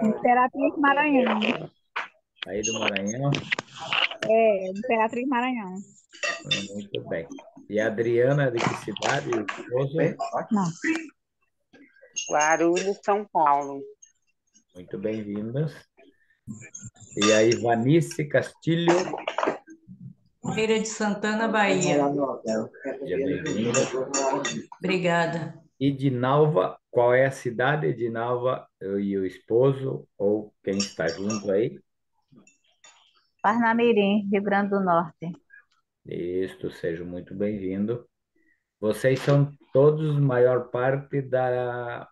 Imperatriz Maranhão. Aí do Maranhão. É, Imperatriz Maranhão. Muito bem. E a Adriana, de que cidade? O esposo? Não. Guarulhos, São Paulo. Muito bem-vindas. E a Ivanice Castilho? Feira de Santana, Bahia. Seja bem-vinda. Obrigada. E Dinalva, qual é a cidade, Dinalva, e o esposo, ou quem está junto aí? Parnamirim, Rio Grande do Norte. Isto, seja muito bem-vindo. Vocês são todos, maior parte, da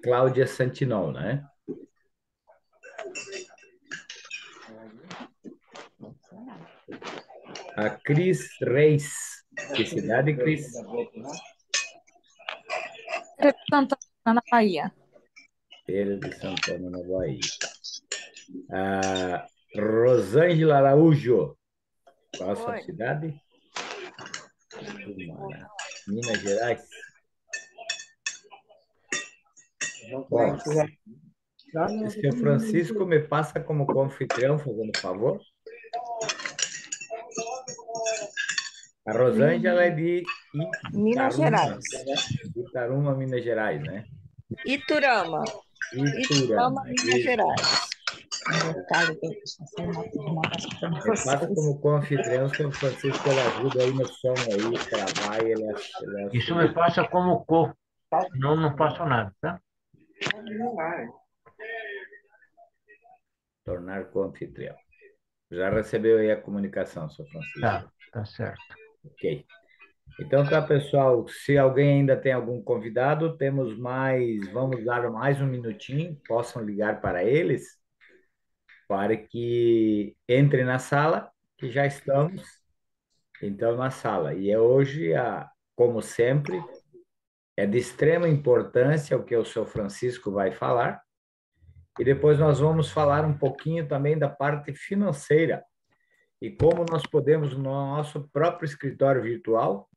Cláudia Santinol, né? A Cris Reis. Que cidade, Cris? Feira de Santana, na Bahia. Feira de Santana, na Bahia. A Rosângela Araújo. Qual a sua cidade? Minas Gerais. Bom, o senhor Francisco me passa como confitrião, fazendo favor. A Rosângela é de Minas Gerais. Itaruma, Minas Gerais, né? Iturama. Iturama. Minas Gerais. Me passa como confitrião, o senhor Francisco, ele ajuda aí no som aí, gravar, ele Isso me passa como corpo. Não faço nada, tá? Tornar confitrião. Já recebeu aí a comunicação, senhor Francisco? Tá certo. Ok. Então tá, pessoal. Se alguém ainda tem algum convidado, temos mais. Vamos dar mais um minutinho. Possam ligar para eles, para que entrem na sala, que já estamos, então, na sala. E hoje, como sempre, é de extrema importância o que o senhor Francisco vai falar. E depois nós vamos falar um pouquinho também da parte financeira e como nós podemos, no nosso próprio escritório virtual,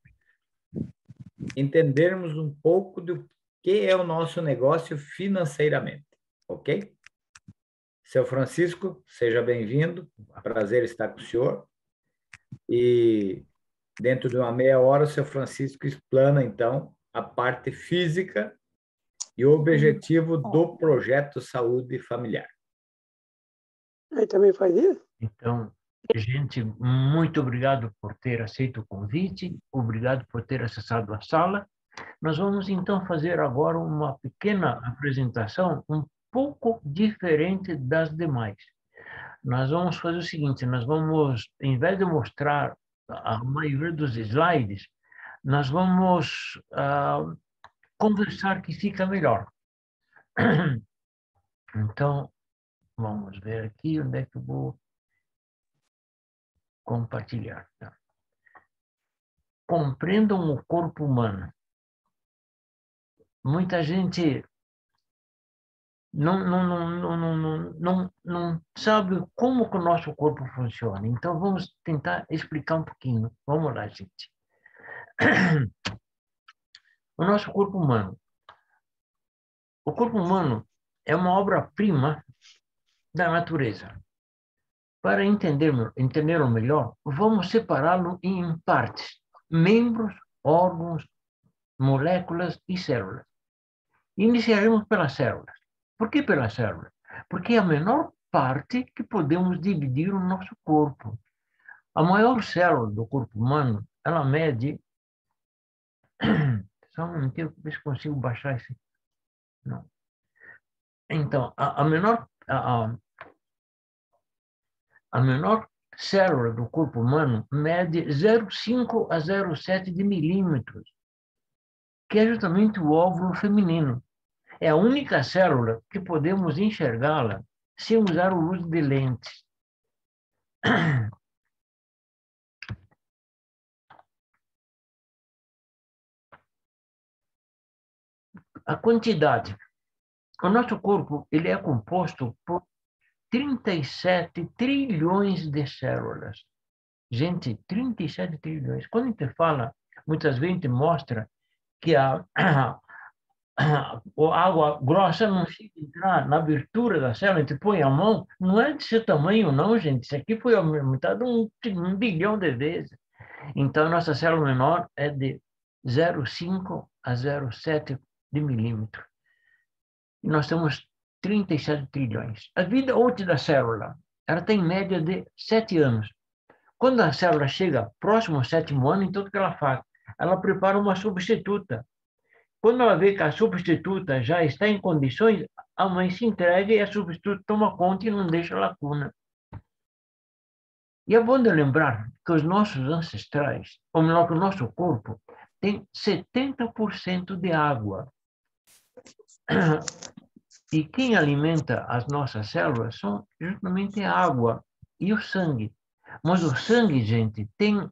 entendermos um pouco do que é o nosso negócio financeiramente, ok? Seu Francisco, seja bem-vindo, prazer estar com o senhor. E dentro de uma meia hora, o seu Francisco explana, então, a parte física e o objetivo do projeto Saúde Familiar. Aí também faz isso? Então, gente, muito obrigado por ter aceito o convite, obrigado por ter acessado a sala. Nós vamos, então, fazer agora uma pequena apresentação um pouco diferente das demais. Nós vamos fazer o seguinte, nós vamos, em vez de mostrar a maioria dos slides, nós vamos conversar que fica melhor. Então, vamos ver aqui onde é que eu vou compartilhar. Tá? Compreendam o corpo humano. Muita gente não sabe como que o nosso corpo funciona. Então, vamos tentar explicar um pouquinho. Vamos lá, gente. O nosso corpo humano. O corpo humano é uma obra-prima da natureza. Para entendermos melhor, vamos separá-lo em partes. Membros, órgãos, moléculas e células. Iniciaremos pelas células. Por que pelas células? Porque é a menor parte que podemos dividir o nosso corpo. A maior célula do corpo humano, ela mede... Só um minutinho, ver se consigo baixar esse... Não. Então, a menor célula do corpo humano mede 0,5 a 0,7 de milímetros, que é justamente o óvulo feminino. É a única célula que podemos enxergá-la sem usar o uso de lentes. A quantidade. O nosso corpo ele é composto por 37 trilhões de células. Gente, 37 trilhões. Quando a gente fala, muitas vezes a gente mostra que a água grossa não fica em entrar na abertura da célula, a gente põe a mão, não é desse tamanho, não, gente. Isso aqui foi aumentado um bilhão de vezes. Então, a nossa célula menor é de 0,5 a 0,7 de milímetro. E nós temos 37 trilhões. A vida útil da célula, ela tem média de 7 anos. Quando a célula chega próximo ao 7º ano, então o que ela faz? Ela prepara uma substituta. Quando ela vê que a substituta já está em condições, a mãe se entrega e a substituta toma conta e não deixa lacuna. E é bom de lembrar que os nossos ancestrais, ou melhor, que o nosso corpo, tem 70% de água. E quem alimenta as nossas células são justamente a água e o sangue. Mas o sangue, gente, tem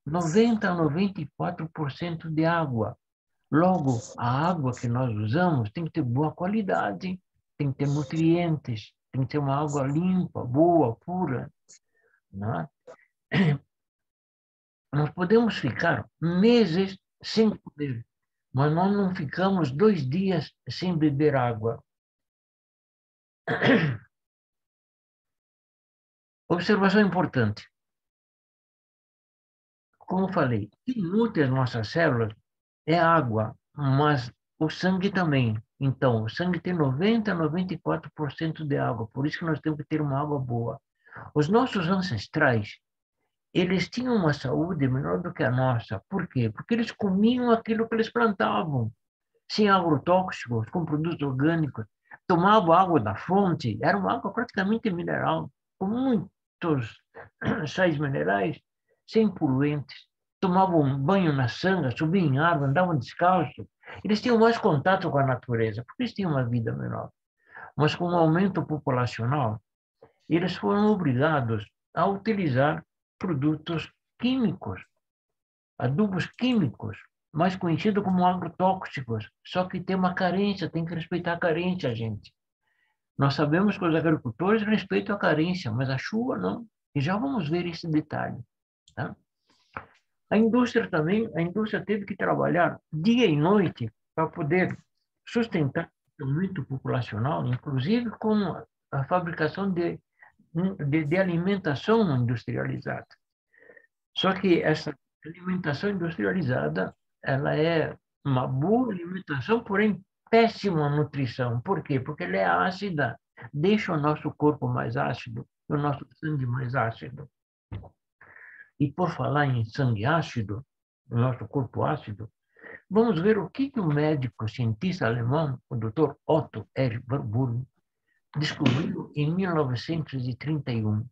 90 a 94% de água. Logo, a água que nós usamos tem que ter boa qualidade, tem que ter nutrientes, tem que ter uma água limpa, boa, pura. Não é? Nós podemos ficar meses sem comer, mas nós não ficamos 2 dias sem beber água. Observação importante. Como falei, quem nutre as nossas células é a água, mas o sangue também. Então, o sangue tem 90 a 94% de água, por isso que nós temos que ter uma água boa. Os nossos ancestrais, eles tinham uma saúde melhor do que a nossa. Por quê? Porque eles comiam aquilo que eles plantavam, sem agrotóxicos, com produtos orgânicos. Tomavam água da fonte, era uma água praticamente mineral, com muitos sais minerais, sem poluentes. Tomavam banho na sanga, subiam em árvore, andavam descalços. Eles tinham mais contato com a natureza, porque eles tinham uma vida menor. Mas com o aumento populacional, eles foram obrigados a utilizar produtos químicos, adubos químicos, mais conhecidos como agrotóxicos. Só que tem uma carência, tem que respeitar a carência, gente. Nós sabemos que os agricultores respeitam a carência, mas a chuva não. E já vamos ver esse detalhe. Tá? A indústria também, a indústria teve que trabalhar dia e noite para poder sustentar o aumento populacional, inclusive com a fabricação de alimentação industrializada. Só que essa alimentação industrializada, ela é uma boa alimentação, porém péssima nutrição. Por quê? Porque ela é ácida, deixa o nosso corpo mais ácido, o nosso sangue mais ácido. E por falar em sangue ácido, o nosso corpo ácido, vamos ver o que o médico cientista alemão, o Dr. Otto Erich Warburg, descobriu em 1931.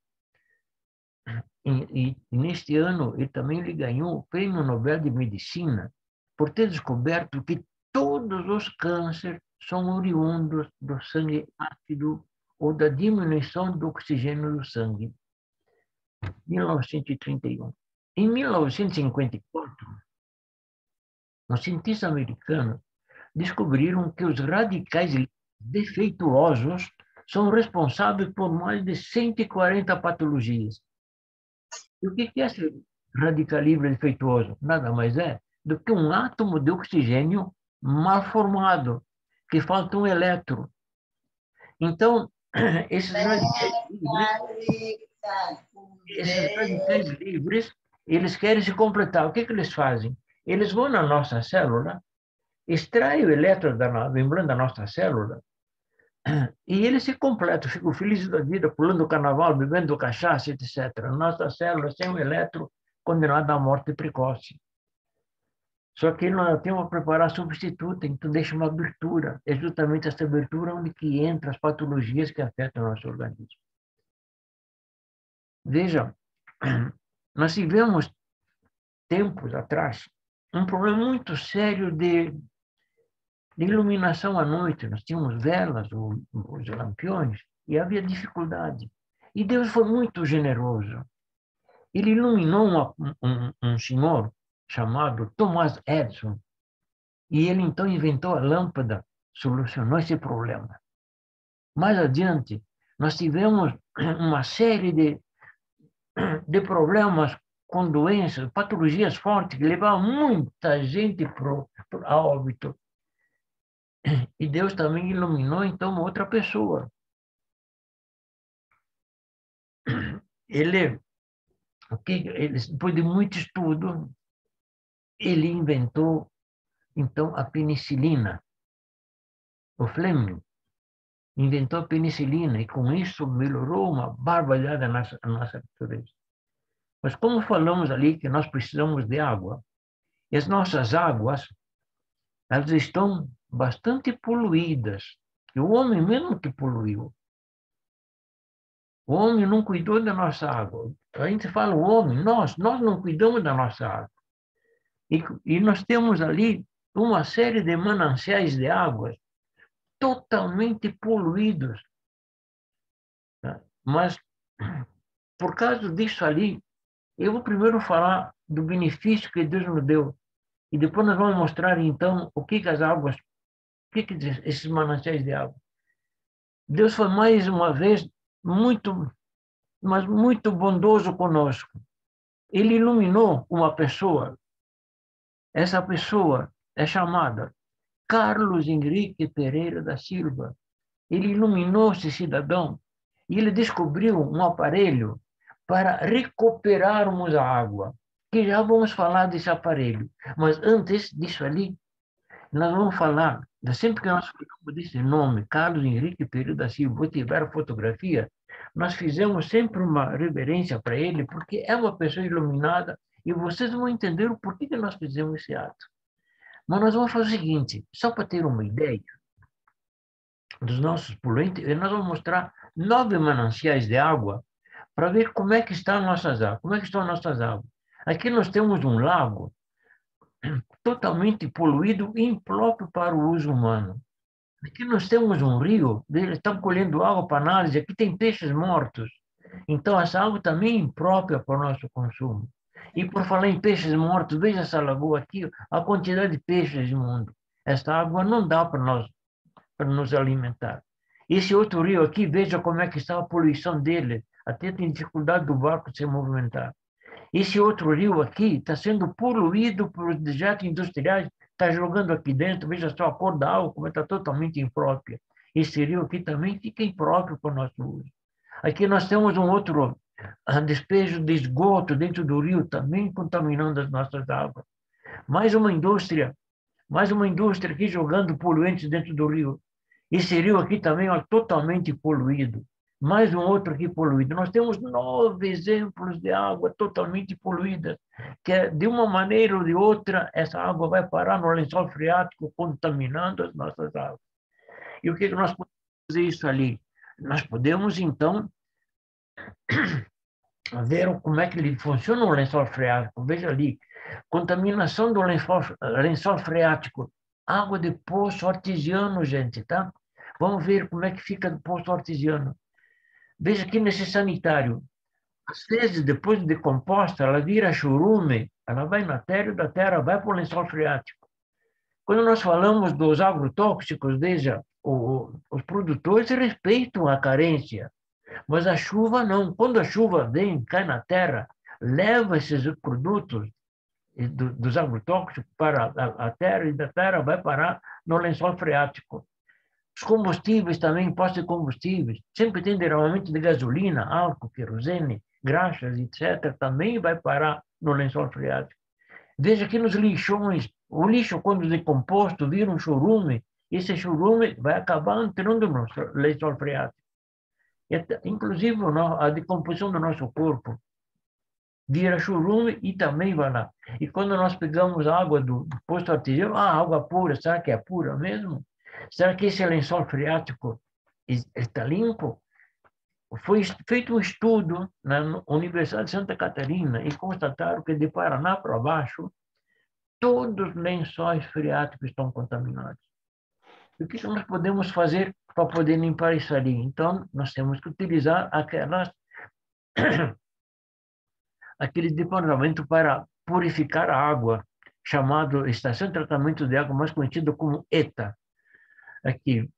E neste ano, ele também ganhou o Prêmio Nobel de Medicina por ter descoberto que todos os cânceres são oriundos do sangue ácido ou da diminuição do oxigênio do sangue. 1931. Em 1954, os cientistas americanos descobriram que os radicais defeituosos são responsáveis por mais de 140 patologias. E o que é esse radical livre defeituoso? Nada mais é do que um átomo de oxigênio mal formado, que falta um elétron. Então, esses radicais livres, eles querem se completar. O que eles fazem? Eles vão na nossa célula, extraem o elétron da membrana da nossa célula, e eles se completam, ficam felizes da vida, pulando o carnaval, bebendo cachaça, etc. Nossa célula, sem o elétron, condenada à morte precoce. Só que ele não tem uma preparar substituta, então deixa uma abertura. É justamente essa abertura onde que entra as patologias que afetam o nosso organismo. Veja, nós tivemos, tempos atrás, um problema muito sério de iluminação à noite. Nós tínhamos velas, os lampiões, e havia dificuldade. E Deus foi muito generoso. Ele iluminou um senhor chamado Thomas Edison, e ele então inventou a lâmpada, solucionou esse problema. Mais adiante, nós tivemos uma série de problemas com doenças, patologias fortes, que levavam muita gente a óbito. E Deus também iluminou, então, uma outra pessoa. Ele, depois de muito estudo, ele inventou, então, a penicilina. O Fleming inventou a penicilina e, com isso, melhorou uma barbaridade a nossa natureza. Mas como falamos ali que nós precisamos de água, e as nossas águas, elas estão bastante poluídas. E o homem mesmo que poluiu. O homem não cuidou da nossa água. A gente fala o homem, nós não cuidamos da nossa água. E nós temos ali uma série de mananciais de águas totalmente poluídos. Tá? Mas, por causa disso ali, eu vou primeiro falar do benefício que Deus nos deu. E depois nós vamos mostrar, então, o que as águas, o que esses mananciais de água. Deus foi mais uma vez mas muito bondoso conosco. Ele iluminou uma pessoa. Essa pessoa é chamada Carlos Henrique Pereira da Silva. Ele iluminou esse cidadão e ele descobriu um aparelho para recuperarmos a água, que já vamos falar desse aparelho. Mas antes disso ali, nós vamos falar, sempre que nós falamos desse nome, Carlos Henrique Pereira da Silva, tiver a fotografia, nós fizemos sempre uma reverência para ele, porque é uma pessoa iluminada, e vocês vão entender o porquê que nós fizemos esse ato. Mas nós vamos fazer o seguinte, só para ter uma ideia dos nossos poluentes, nós vamos mostrar 9 mananciais de água para ver como é que estão nossas águas. Como é que estão nossas águas? Aqui nós temos um lago totalmente poluído e impróprio para o uso humano. Aqui nós temos um rio, eles estão colhendo água para análise, aqui tem peixes mortos. Então, essa água também é imprópria para o nosso consumo. E por falar em peixes mortos, veja essa lagoa aqui, a quantidade de peixes no mundo. Essa água não dá para nos alimentar. Esse outro rio aqui, veja como é que está a poluição dele. Até tem dificuldade do barco se movimentar. Esse outro rio aqui está sendo poluído por dejetos industriais, está jogando aqui dentro, veja só a cor da água, como está totalmente imprópria. Esse rio aqui também fica impróprio para o nosso uso. Aqui nós temos um outro despejo de esgoto dentro do rio, também contaminando as nossas águas. Mais uma indústria aqui jogando poluentes dentro do rio. Esse rio aqui também é totalmente poluído. Mais um outro aqui poluído. Nós temos 9 exemplos de água totalmente poluída, que de uma maneira ou de outra, essa água vai parar no lençol freático, contaminando as nossas águas. E o que nós podemos fazer isso ali? Nós podemos, então, ver como é que ele funciona o lençol freático. Veja ali, contaminação do lençol freático. Água de poço artesiano, gente, tá? Vamos ver como é que fica do poço artesiano. Veja aqui nesse sanitário. Às vezes, depois de decomposta, ela vira churume, ela vai na terra e da terra vai para o lençol freático. Quando nós falamos dos agrotóxicos, veja, os produtores respeitam a carência, mas a chuva não. Quando a chuva vem, cai na terra, leva esses produtos dos agrotóxicos para a terra e da terra vai parar no lençol freático. Os combustíveis também, postos de combustíveis, sempre tem derramamento de gasolina, álcool, querosene, graxas, etc., também vai parar no lençol freático. Veja aqui nos lixões, o lixo, quando decomposto, vira um chorume, esse chorume vai acabar entrando no lençol freático. Inclusive, a decomposição do nosso corpo vira chorume e também vai lá. E quando nós pegamos a água do poço artesiano, água pura, será que é pura mesmo? Será que esse lençol freático está limpo? Foi feito um estudo na Universidade de Santa Catarina e constataram que de Paraná para baixo, todos os lençóis freáticos estão contaminados. E o que nós podemos fazer para poder limpar isso ali? Então, nós temos que utilizar aquele departamento para purificar a água, chamado Estação de Tratamento de Água, mais conhecido como ETA. Aqui.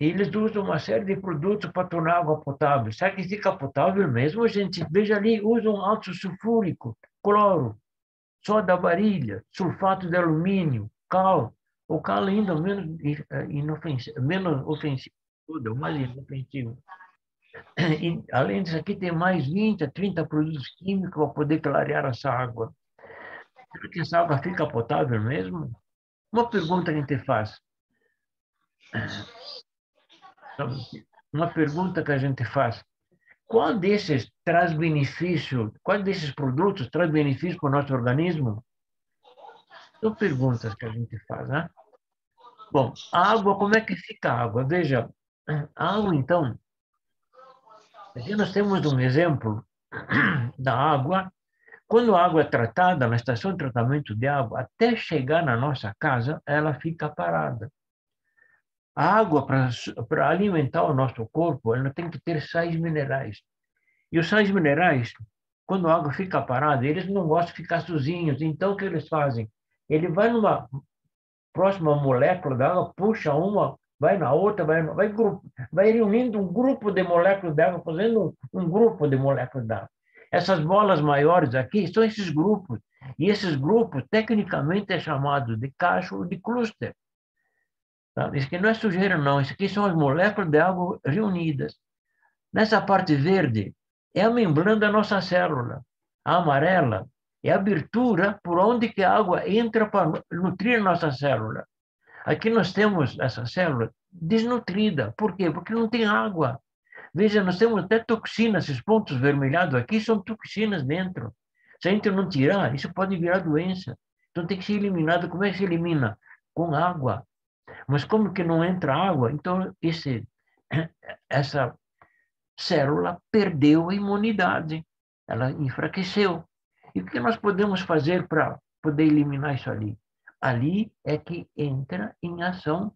Eles usam uma série de produtos para tornar a água potável. Será que fica potável mesmo, gente? Veja ali, usam ácido sulfúrico, cloro, soda varilha, sulfato de alumínio, cal, O calo ainda inofensivo, menos ofensivo, tudo, mais inofensivo. E, além disso aqui, tem mais 20 a 30 produtos químicos para poder clarear essa água. Será que essa água fica potável mesmo? Uma pergunta que a gente faz. Uma pergunta que a gente faz. Qual desses traz benefício? Qual desses produtos traz benefício para o nosso organismo? São perguntas que a gente faz, né? Bom, a água, como é que fica a água? Veja, a água, então, aqui nós temos um exemplo da água. Quando a água é tratada na estação de tratamento de água, até chegar na nossa casa, ela fica parada. A água, para alimentar o nosso corpo, ela tem que ter sais minerais. E os sais minerais, quando a água fica parada, eles não gostam de ficar sozinhos. Então, o que eles fazem? Ele vai numa próxima molécula da água, puxa uma, vai na outra, vai reunindo um grupo de moléculas de água, fazendo um grupo de moléculas de água. Essas bolas maiores aqui são esses grupos. E esses grupos, tecnicamente, é chamado de cacho ou de clúster. Tá? Isso aqui não é sujeira, não. Isso aqui são as moléculas de água reunidas. Nessa parte verde, é a membrana da nossa célula. A amarela é a abertura por onde que a água entra para nutrir a nossa célula. Aqui nós temos essa célula desnutrida. Por quê? Porque não tem água. Veja, nós temos até toxinas, esses pontos vermelhados aqui são toxinas dentro. Se a gente não tirar, isso pode virar doença. Então tem que ser eliminado. Como é que se elimina? Com água. Mas como que não entra água? Então essa célula perdeu a imunidade. Ela enfraqueceu. E o que nós podemos fazer para poder eliminar isso ali? Ali é que entra em ação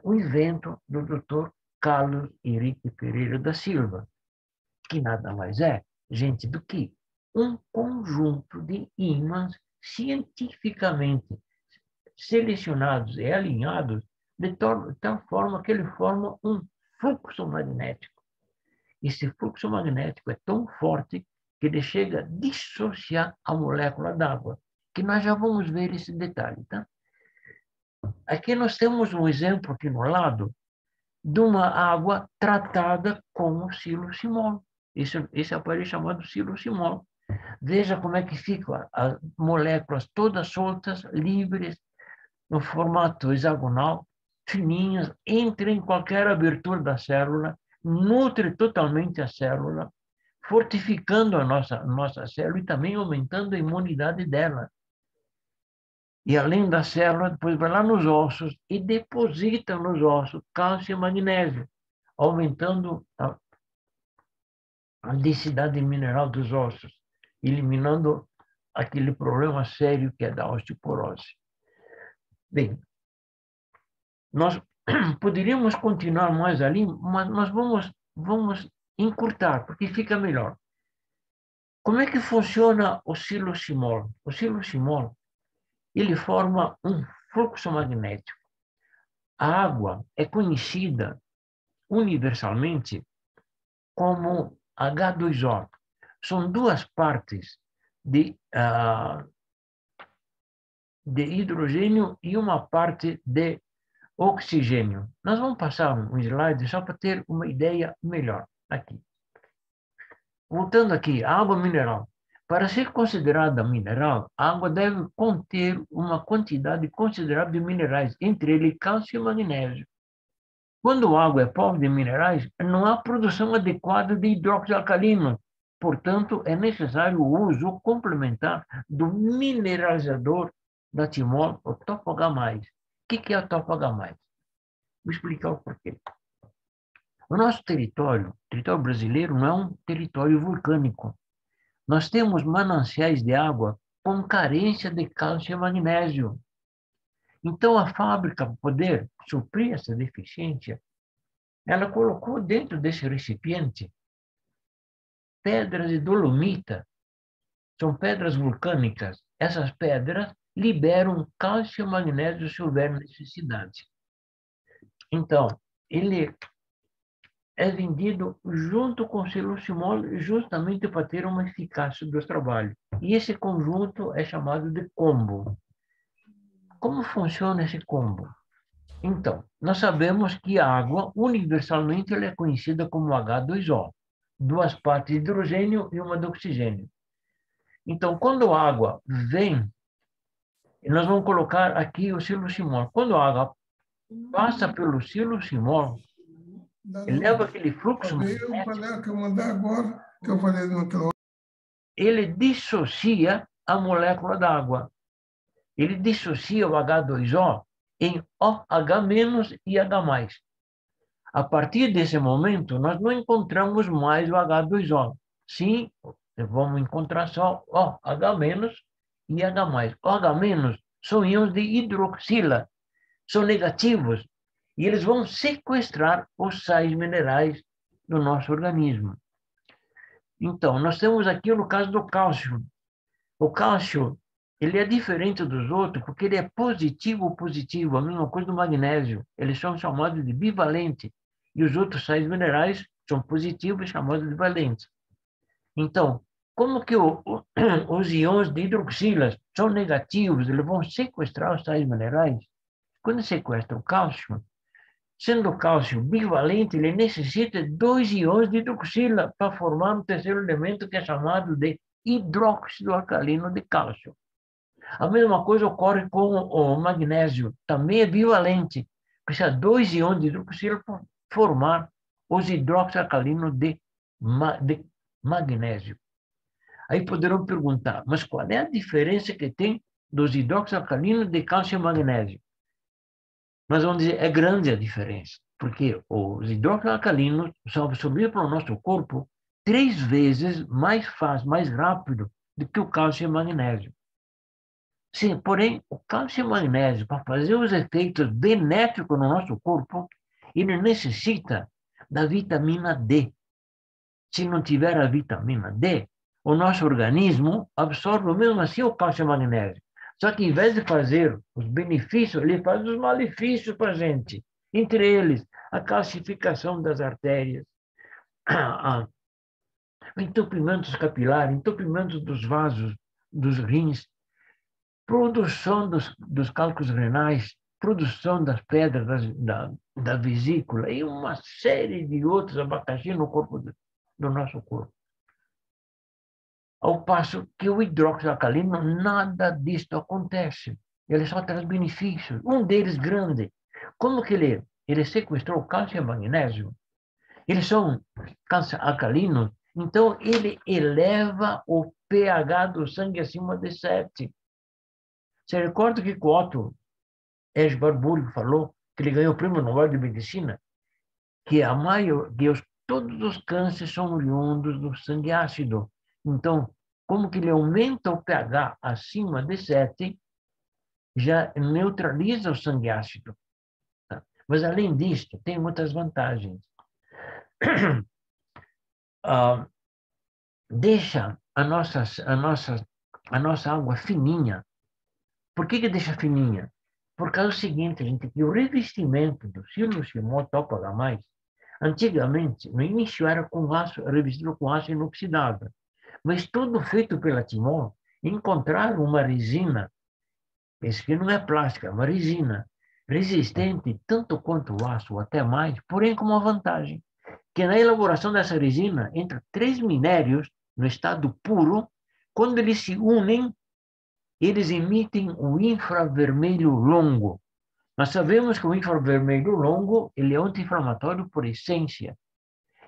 o invento do Dr. Carlos Henrique Pereira da Silva, que nada mais é, gente, do que um conjunto de ímãs cientificamente selecionados e alinhados de tal forma que ele forma um fluxo magnético. Esse fluxo magnético é tão forte que ele chega a dissociar a molécula d'água, que nós já vamos ver esse detalhe, tá? Aqui nós temos um exemplo aqui no lado de uma água tratada com silocimol. Esse aparelho chamado silocimol. Veja como é que ficam as moléculas todas soltas, livres, no formato hexagonal, fininhas, entra em qualquer abertura da célula, nutre totalmente a célula, fortificando a nossa célula e também aumentando a imunidade dela. E além da célula, depois vai lá nos ossos e deposita nos ossos cálcio e magnésio, aumentando a densidade mineral dos ossos, eliminando aquele problema sério que é da osteoporose. Bem, nós poderíamos continuar mais ali, mas nós vamos encurtar, porque fica melhor. Como é que funciona o silocimol? O silocimol, ele forma um fluxo magnético. A água é conhecida universalmente como H2O. São duas partes de hidrogênio e uma parte de oxigênio. Nós vamos passar um slide só para ter uma ideia melhor aqui. Voltando aqui, a água mineral. Para ser considerada mineral, a água deve conter uma quantidade considerável de minerais, entre eles cálcio e magnésio. Quando a água é pobre de minerais, não há produção adequada de hidróxido alcalino. Portanto, é necessário o uso complementar do mineralizador da timol, o topo H+. O que é o topo H+? Vou explicar o porquê. O nosso território brasileiro, não é um território vulcânico. Nós temos mananciais de água com carência de cálcio e magnésio. Então, a fábrica, para poder suprir essa deficiência, ela colocou dentro desse recipiente pedras de dolomita. São pedras vulcânicas. Essas pedras liberam cálcio e magnésio se houver necessidade. Então, ele é vendido junto com o silocimol justamente para ter uma eficácia do trabalho. E esse conjunto é chamado de combo. como funciona esse combo? Então, nós sabemos que a água, universalmente, ela é conhecida como H2O, duas partes de hidrogênio e uma de oxigênio. Então, quando a água vem, nós vamos colocar aqui o siloximol. Quando a água passa pelo siloximol, ele leva aquele fluxo magnético, Que eu mandar agora, que eu falei naquela hora. ele dissocia a molécula d'água. Ele dissocia o H2O em OH- e H+. A partir desse momento, nós não encontramos mais o H2O. Sim, vamos encontrar só OH- e H+. OH- são íons de hidroxila, são negativos, e eles vão sequestrar os sais minerais do nosso organismo. Então, nós temos aqui no caso do cálcio. O cálcio, ele é diferente dos outros porque ele é positivo, a mesma coisa do magnésio. Eles são chamados de bivalente. E os outros sais minerais são positivos, chamados de valentes. Então, como que os íons de hidroxilas são negativos, eles vão sequestrar os sais minerais? Quando sequestra o cálcio, sendo o cálcio bivalente, ele necessita de 2 íons de hidroxila para formar um terceiro elemento que é chamado de hidróxido alcalino de cálcio. A mesma coisa ocorre com o magnésio, também é bivalente. Precisa de 2 íons de hidroxila para formar os hidróxido alcalino de magnésio. Aí poderão perguntar, mas qual é a diferença que tem dos hidróxidos alcalinos de cálcio e magnésio? Nós vamos dizer, é grande a diferença, porque os hidróxidos alcalinos são absorvidos pelo nosso corpo 3 vezes mais fácil, mais rápido do que o cálcio e o magnésio. Sim, porém, o cálcio e o magnésio, para fazer os efeitos benéficos no nosso corpo, ele necessita da vitamina D. Se não tiver a vitamina D, o nosso organismo absorve mesmo assim o cálcio e o magnésio. Só que, em vez de fazer os benefícios, ele faz os malefícios para a gente. Entre eles, a calcificação das artérias, o entupimento capilares, entupimento dos vasos, dos rins, produção dos cálculos renais, produção das pedras da vesícula e uma série de outros abacaxi no corpo do nosso corpo. Ao passo que o hidróxido alcalino, nada disto acontece. Ele só traz benefícios. Um deles grande. Como que ele sequestrou o cálcio e o magnésio? Eles são alcalinos, então ele eleva o pH do sangue acima de 7. Você recorda que o Otto Eschenbach falou que ele ganhou o prêmio Nobel de Medicina? Que todos os cânceres são oriundos do sangue ácido. Então, como que ele aumenta o pH acima de 7, já neutraliza o sangue ácido. Mas, além disso, tem muitas vantagens. Deixa a nossa água fininha. Por que deixa fininha? Por causa do seguinte, gente, que o revestimento do siloximol topo H+, antigamente, no início era revestido com aço inoxidável. Mas tudo feito pela Timor, encontraram uma resina, esse que não é plástica, é uma resina, resistente tanto quanto o aço, ou até mais, porém com uma vantagem, que na elaboração dessa resina, entre 3 minérios, no estado puro, quando eles se unem, eles emitem o infravermelho longo. Nós sabemos que o infravermelho longo ele é anti-inflamatório por essência.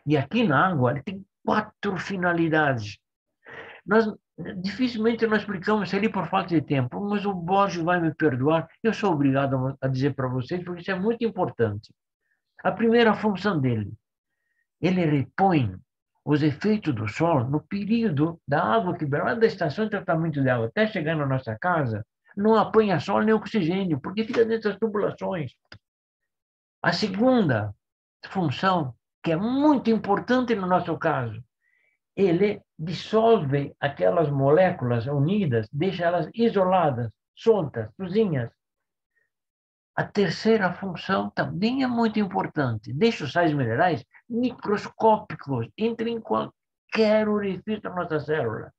E aqui na água ele tem 4 finalidades. Dificilmente nós explicamos isso ali por falta de tempo, mas o Borges vai me perdoar. Eu sou obrigado a dizer para vocês, porque isso é muito importante. A primeira função dele, ele repõe os efeitos do sol no período da água que vai lá da estação de tratamento de água até chegar na nossa casa, não apanha sol nem oxigênio, porque fica dentro das tubulações. A segunda função, que é muito importante no nosso caso, ele dissolve aquelas moléculas unidas, deixa elas isoladas, soltas, sozinhas. A terceira função também é muito importante. Deixa os sais minerais microscópicos, entrem em qualquer orifício da nossa célula.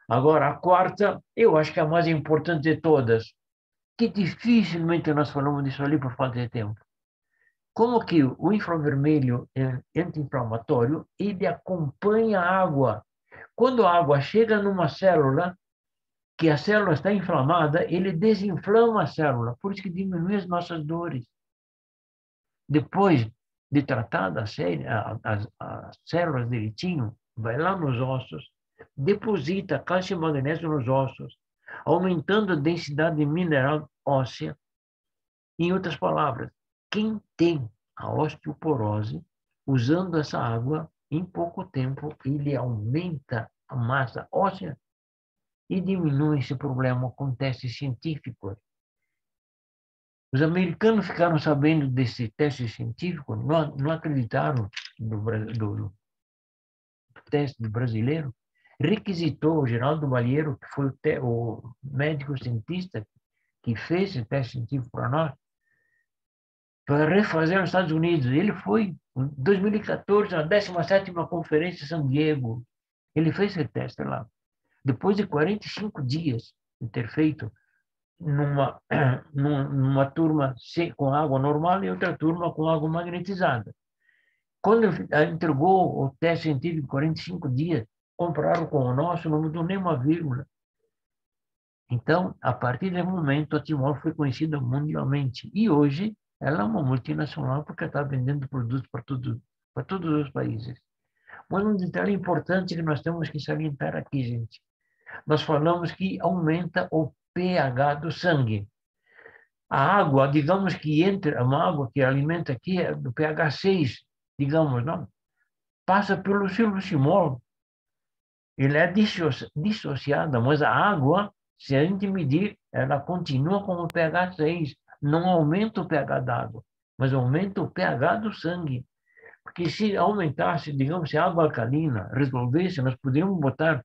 Agora, a quarta, eu acho que é a mais importante de todas, que dificilmente nós falamos disso ali por falta de tempo. Como que o infravermelho anti-inflamatório, ele acompanha a água. Quando a água chega numa célula, que a célula está inflamada, ele desinflama a célula, por isso que diminui as nossas dores. Depois de tratar as células direitinho, vai lá nos ossos, deposita cálcio e magnésio nos ossos, aumentando a densidade mineral óssea. Em outras palavras, quem tem a osteoporose, usando essa água, em pouco tempo, ele aumenta a massa óssea e diminui esse problema com testes científicos. Os americanos ficaram sabendo desse teste científico, não acreditaram do teste brasileiro, requisitou o Geraldo Balheiro, que foi o médico cientista que fez esse teste científico para nós, para refazer nos Estados Unidos. Ele foi, em 2014, na 17ª Conferência de San Diego. Ele fez esse teste lá. Depois de 45 dias de ter feito numa turma com água normal e outra turma com água magnetizada. Quando ele entregou o teste científico de 45 dias, compararam com o nosso, não mudou nem uma vírgula. Então, a partir desse momento, a Timor foi conhecida mundialmente. E hoje, ela é uma multinacional porque está vendendo produtos para todos os países. Mas um detalhe importante que nós temos que salientar aqui, gente. Nós falamos que aumenta o pH do sangue. A água, digamos que entra, uma água que alimenta aqui é do pH 6, digamos, não? Passa pelo silocimol. Ele é dissociada, mas a água, se a gente medir, ela continua com o pH 6. Não aumenta o pH da água, mas aumenta o pH do sangue. Porque se aumentasse, digamos, se a água alcalina resolvesse, nós poderíamos botar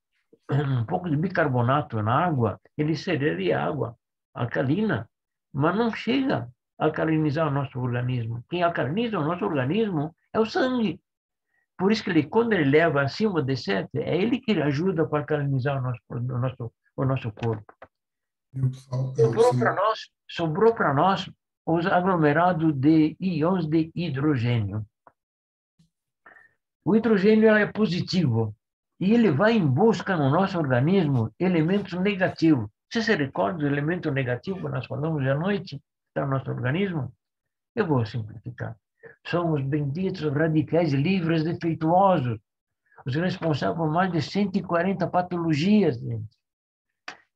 um pouco de bicarbonato na água, ele seria água alcalina, mas não chega a alcalinizar o nosso organismo. Quem alcaliniza o nosso organismo é o sangue. Por isso que ele, quando ele leva acima de 7, é ele que ajuda para alcalinizar o nosso corpo. Sobrou para nós os aglomerados de íons de hidrogênio. O hidrogênio é positivo e ele vai em busca no nosso organismo elementos negativos. Você se recorda do elemento negativo que nós falamos à noite? Está no nosso organismo? Eu vou simplificar. São os benditos radicais livres defeituosos, os responsáveis por mais de 140 patologias, gente.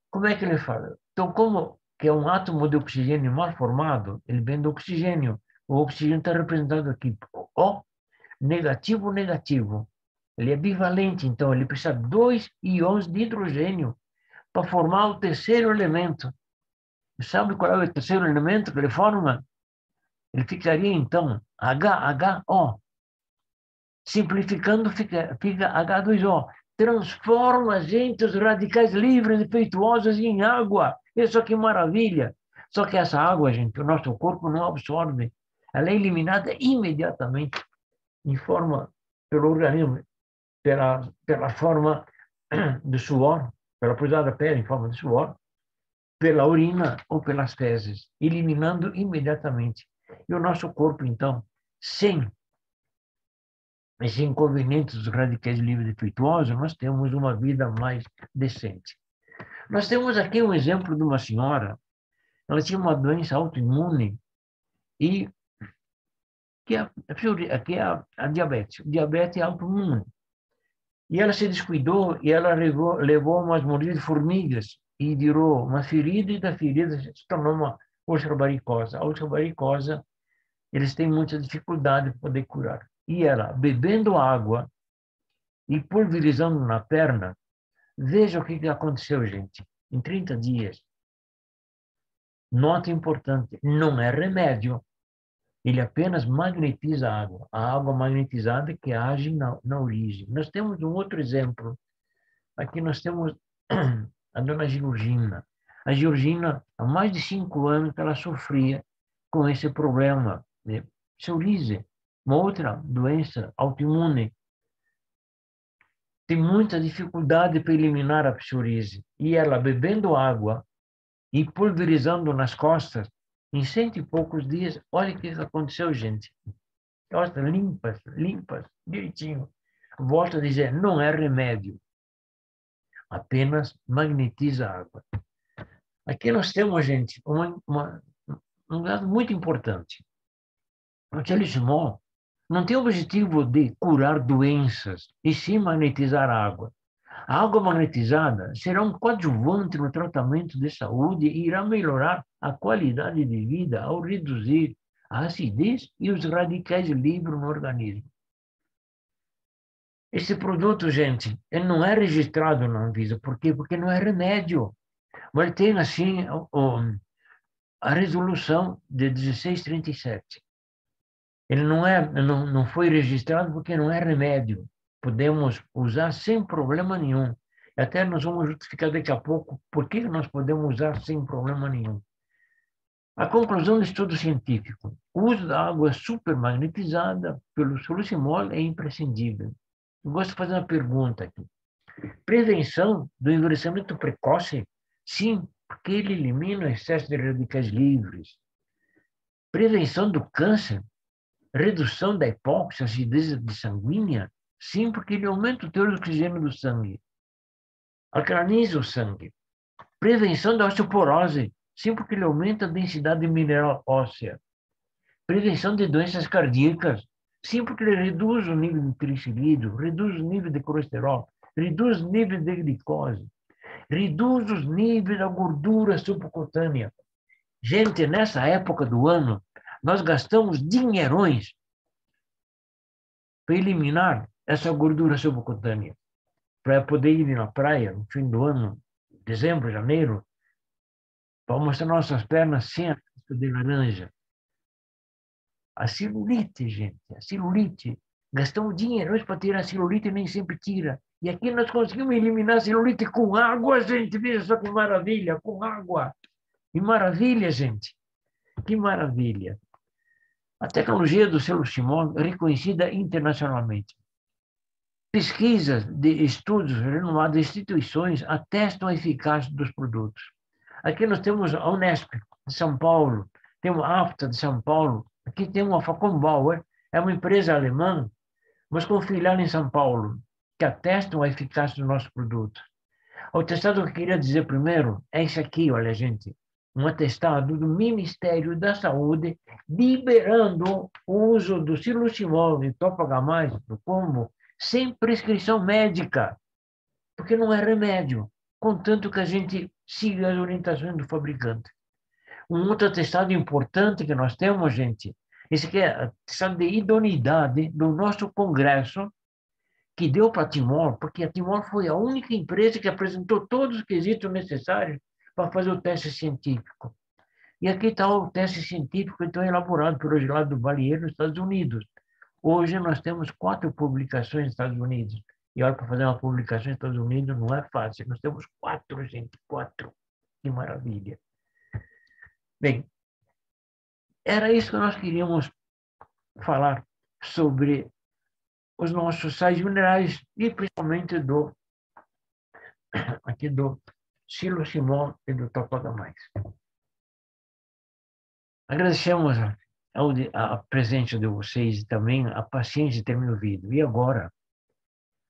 Como é que ele fala? Então, como que é um átomo de oxigênio mal formado, ele vem do oxigênio. O oxigênio está representado aqui. O negativo, negativo. Ele é bivalente, então ele precisa de 2 íons de hidrogênio para formar o terceiro elemento. E sabe qual é o terceiro elemento que ele forma? Ele ficaria, então, HO. Simplificando, fica H2O. Transforma, gente, os radicais livres defeituosos em água. Isso que maravilha. Só que essa água, gente, o nosso corpo não absorve. Ela é eliminada imediatamente pelo organismo, pela forma do suor, pela pulsada da pele em forma de suor, pela urina ou pelas fezes, eliminando imediatamente. E o nosso corpo, então, sem esses inconvenientes dos radicais livres defeituosos, nós temos uma vida mais decente. Nós temos aqui um exemplo de uma senhora, ela tinha uma doença autoimune e que é a diabetes. Diabetes é autoimune. E ela se descuidou e ela levou umas mordidas de formigas e virou uma ferida e da ferida se tornou uma úlcera varicosa. A úlcera varicosa, eles têm muita dificuldade para poder curar. E ela, bebendo água e pulverizando na perna, veja o que aconteceu, gente. Em 30 dias. Nota importante, não é remédio. Ele apenas magnetiza a água. A água magnetizada que age na origem. Nós temos um outro exemplo. Aqui nós temos a dona Georgina. A Georgina, há mais de 5 anos que ela sofria com esse problema de psoríase, uma outra doença autoimune. Tem muita dificuldade para eliminar a psoríase. E ela, bebendo água e pulverizando nas costas, em 100 e poucos dias, olha o que aconteceu, gente. Costas limpas, limpas, direitinho. Volto a dizer, não é remédio, apenas magnetiza a água. Aqui nós temos, gente, um dado muito importante. O Telismol não tem o objetivo de curar doenças, e sim magnetizar a água. A água magnetizada será um coadjuvante no tratamento de saúde e irá melhorar a qualidade de vida ao reduzir a acidez e os radicais livres no organismo. Esse produto, gente, ele não é registrado na Anvisa. Por quê? Porque não é remédio. Mas ele tem, assim, a resolução de 1637. Ele não foi registrado porque não é remédio. Podemos usar sem problema nenhum. Até nós vamos justificar daqui a pouco por que nós podemos usar sem problema nenhum. A conclusão do estudo científico. O uso da água supermagnetizada pelo Solucimol é imprescindível. Eu gosto de fazer uma pergunta aqui. Prevenção do envelhecimento precoce? Sim, porque ele elimina o excesso de radicais livres. Prevenção do câncer? Redução da hipóxia, acidez sanguínea? Sim, porque ele aumenta o teor de oxigênio do sangue. Alcaliniza o sangue. Prevenção da osteoporose? Sim, porque ele aumenta a densidade mineral óssea. Prevenção de doenças cardíacas? Sim, porque ele reduz o nível de triglicerídeos, reduz o nível de colesterol, reduz o nível de glicose, reduz os níveis da gordura subcutânea. Gente, nessa época do ano, nós gastamos dinheirões para eliminar essa gordura subcutânea, para poder ir na praia no fim do ano, dezembro, janeiro, para mostrar nossas pernas sem a casca de laranja. A celulite, gente, a celulite. Gastamos dinheiro para tirar a celulite e nem sempre tira. E aqui nós conseguimos eliminar a celulite com água, gente. Veja só que maravilha, com água. Que maravilha, gente. Que maravilha. A tecnologia do Solucimol é reconhecida internacionalmente. Pesquisas de estudos renomados, instituições atestam a eficácia dos produtos. Aqui nós temos a Unesp de São Paulo, temos a AFTA de São Paulo, aqui temos a Facom-Bauer, é uma empresa alemã, mas com filial em São Paulo, que atestam a eficácia dos nossos produtos. O atestado que eu queria dizer primeiro é esse aqui, olha, gente, um atestado do Ministério da Saúde liberando o uso do Solucimol e Topagamais do combo sem prescrição médica, porque não é remédio, contanto que a gente siga as orientações do fabricante. Um outro atestado importante que nós temos, gente, esse aqui é atestado de idoneidade do nosso Congresso, que deu para a Timor, porque a Timor foi a única empresa que apresentou todos os quesitos necessários para fazer o teste científico. E aqui está o teste científico, então, elaborado pelo Gelado do Balieiro, nos Estados Unidos. Hoje nós temos 4 publicações nos Estados Unidos. E olha, para fazer uma publicação nos Estados Unidos não é fácil. Nós temos 4, gente, 4. Que maravilha. Bem, era isso que nós queríamos falar sobre os nossos sais minerais e principalmente aqui do Solucimol e do Topagamais. Agradecemos a presença de vocês e também a paciência de ter me ouvido. E agora?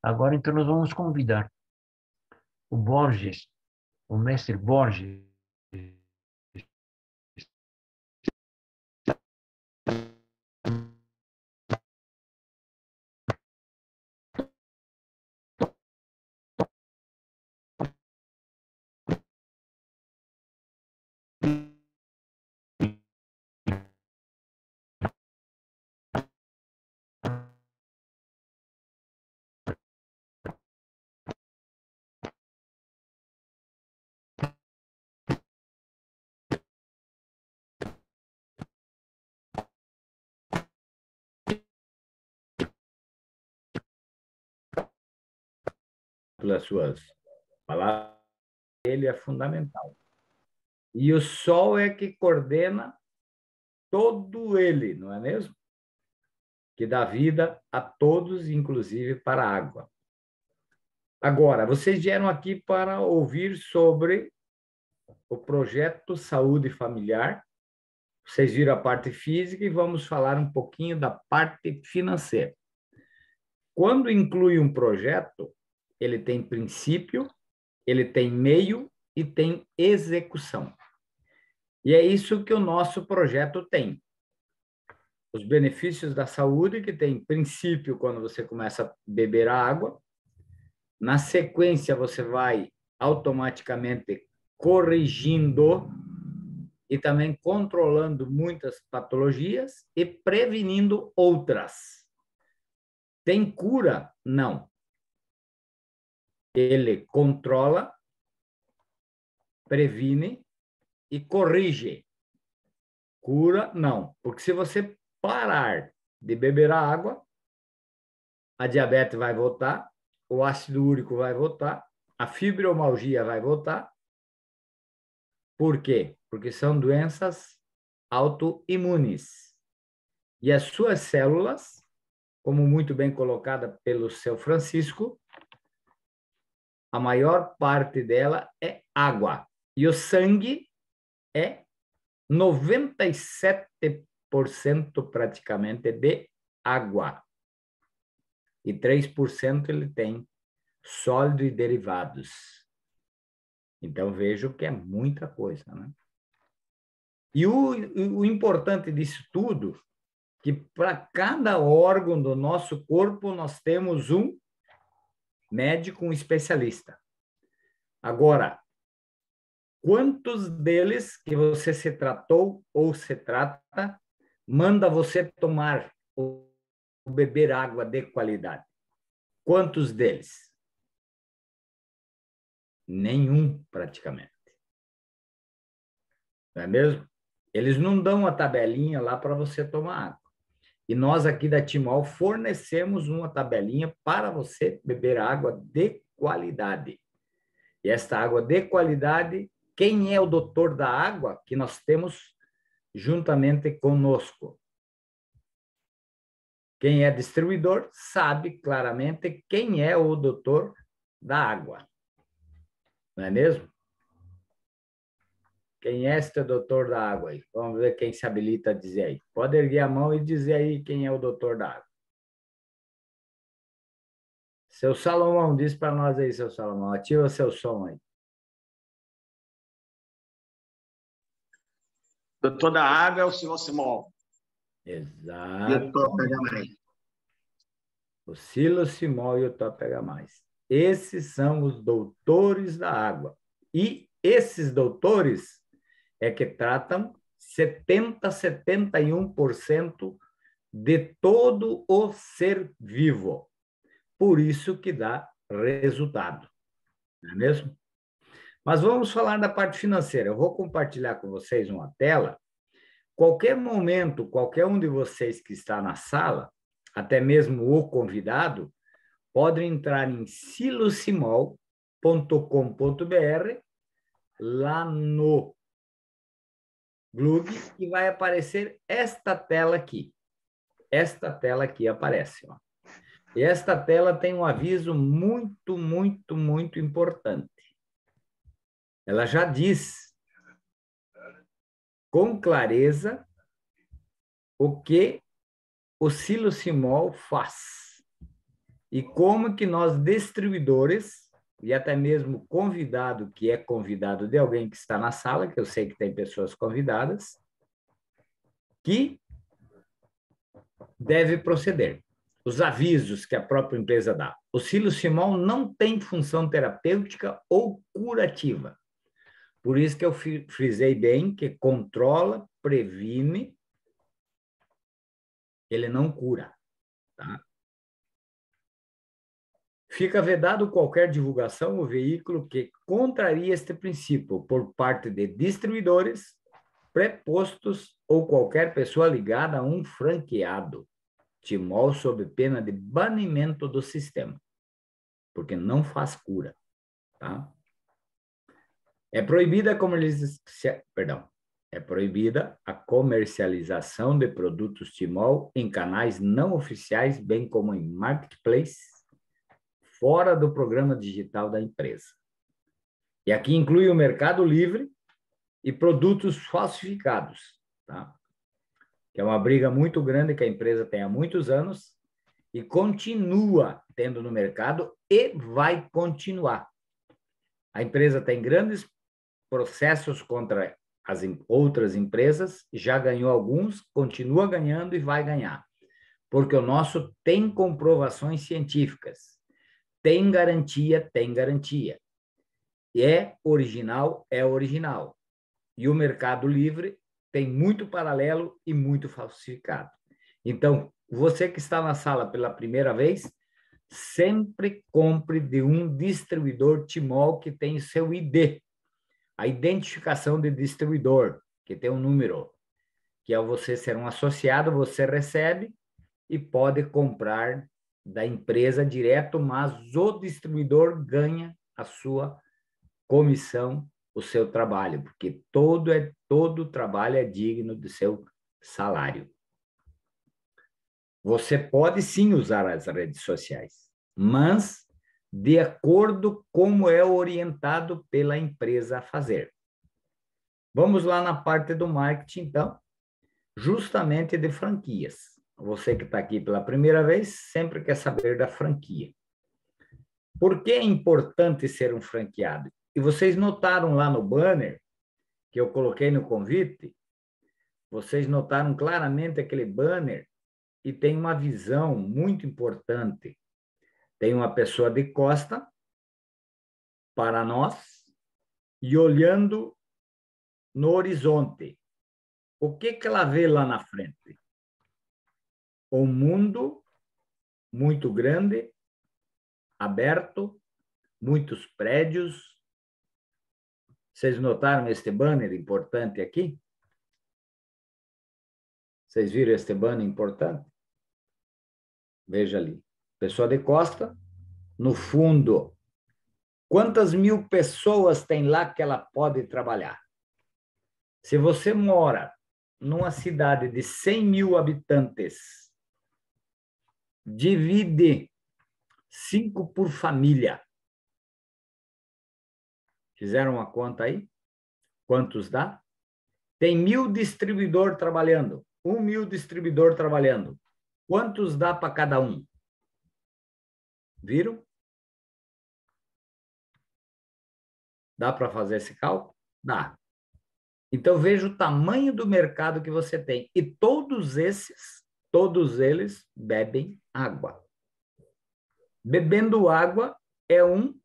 Agora, então, nós vamos convidar o Borges, o mestre Borges, pelas suas palavras, ele é fundamental. E o sol é que coordena todo ele, não é mesmo? Que dá vida a todos, inclusive para a água. Agora, vocês vieram aqui para ouvir sobre o projeto Saúde Familiar. Vocês viram a parte física e vamos falar um pouquinho da parte financeira. Quando inclui um projeto, ele tem princípio, ele tem meio e tem execução. E é isso que o nosso projeto tem. Os benefícios da saúde, que tem princípio quando você começa a beber a água. Na sequência, você vai automaticamente corrigindo e também controlando muitas patologias e prevenindo outras. Tem cura? Não. Ele controla, previne e corrige. Cura? Não. Porque se você parar de beber a água, a diabetes vai voltar, o ácido úrico vai voltar, a fibromialgia vai voltar. Por quê? Porque são doenças autoimunes. E as suas células, como muito bem colocada pelo seu Francisco, a maior parte dela é água. E o sangue é 97% praticamente de água. E 3% ele tem sólido e derivados. Então, vejo que é muita coisa, né? E o importante disso tudo, que para cada órgão do nosso corpo, nós temos um médico, um especialista. Agora, quantos deles que você se tratou ou se trata, manda você tomar ou beber água de qualidade? Quantos deles? Nenhum, praticamente. Não é mesmo? Eles não dão uma tabelinha lá para você tomar água. E nós aqui da Timol fornecemos uma tabelinha para você beber água de qualidade. E esta água de qualidade, quem é o doutor da água que nós temos juntamente conosco? Quem é distribuidor sabe claramente quem é o doutor da água. Não é mesmo? Quem é este doutor da água aí? Vamos ver quem se habilita a dizer aí. Pode erguer a mão e dizer aí quem é o doutor da água. Seu Salomão, diz para nós aí, seu Salomão. Ativa seu som aí. Doutor da água é o senhor Simão. Exato. E o Tó Pega Mais. O Silo Simol e o Tó Pega Mais. Esses são os doutores da água. E esses doutores é que tratam 71% de todo o ser vivo. Por isso que dá resultado. Não é mesmo? Mas vamos falar da parte financeira. Eu vou compartilhar com vocês uma tela. Qualquer momento, qualquer um de vocês que está na sala, até mesmo o convidado, pode entrar em silosimol.com.br, lá no Glug, e vai aparecer esta tela aqui. Esta tela aqui aparece, ó. E esta tela tem um aviso muito, muito, muito importante. Ela já diz com clareza o que o Silosimol faz e como que nós, distribuidores, e até mesmo convidado, que é convidado de alguém que está na sala, que eu sei que tem pessoas convidadas, que deve proceder. Os avisos que a própria empresa dá. O Silosimol não tem função terapêutica ou curativa. Por isso que eu frisei bem que controla, previne, ele não cura, tá? Fica vedado qualquer divulgação ou veículo que contraria este princípio por parte de distribuidores, prepostos ou qualquer pessoa ligada a um franqueado. Timol sob pena de banimento do sistema, porque não faz cura, tá? É proibida a comercialização de produtos Timol em canais não oficiais, bem como em marketplace, fora do programa digital da empresa. E aqui inclui o Mercado Livre, e produtos falsificados, tá? Que é uma briga muito grande que a empresa tem há muitos anos e continua tendo no mercado e vai continuar. A empresa tem grandes processos contra as outras empresas, já ganhou alguns, continua ganhando e vai ganhar. Porque o nosso tem comprovações científicas, tem garantia, tem garantia. É original, é original. E o Mercado Livre tem muito paralelo e muito falsificado. Então, você que está na sala pela primeira vez, sempre compre de um distribuidor Timol que tem seu ID, a identificação de distribuidor, que tem um número, que ao você ser um associado, você recebe e pode comprar da empresa direto, mas o distribuidor ganha a sua comissão, o seu trabalho, porque todo trabalho é digno do seu salário. Você pode sim usar as redes sociais, mas de acordo como é orientado pela empresa a fazer. Vamos lá na parte do marketing, então, justamente de franquias. Você que está aqui pela primeira vez, sempre quer saber da franquia. Por que é importante ser um franqueado? E vocês notaram lá no banner, que eu coloquei no convite, vocês notaram claramente aquele banner e tem uma visão muito importante. Tem uma pessoa de costa para nós e olhando no horizonte. O que que ela vê lá na frente? Um mundo muito grande, aberto, muitos prédios. Vocês notaram este banner importante aqui? Vocês viram este banner importante? Veja ali. Pessoa de costa, no fundo. Quantas mil pessoas tem lá que ela pode trabalhar? Se você mora numa cidade de 100 mil habitantes, divide 5 por família. Fizeram uma conta aí? Quantos dá? Tem 1.000 distribuidores trabalhando. 1.000 distribuidores trabalhando. Quantos dá para cada um? Viram? Dá para fazer esse cálculo? Dá. Então, veja o tamanho do mercado que você tem. E todos eles bebem água. Bebendo água é um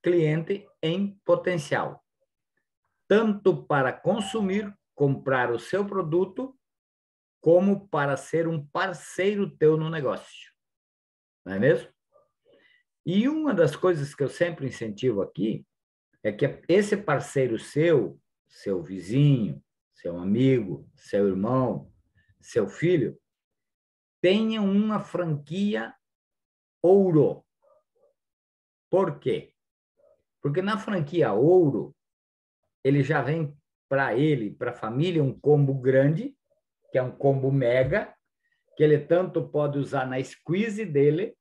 cliente em potencial. Tanto para consumir, comprar o seu produto, como para ser um parceiro teu no negócio. Não é mesmo? E uma das coisas que eu sempre incentivo aqui é que esse parceiro seu, seu vizinho, seu amigo, seu irmão, seu filho, tenha uma franquia ouro. Por quê? Porque na franquia ouro, ele já vem para ele, para a família, um combo grande, que é um combo mega, que ele tanto pode usar na squeeze dele,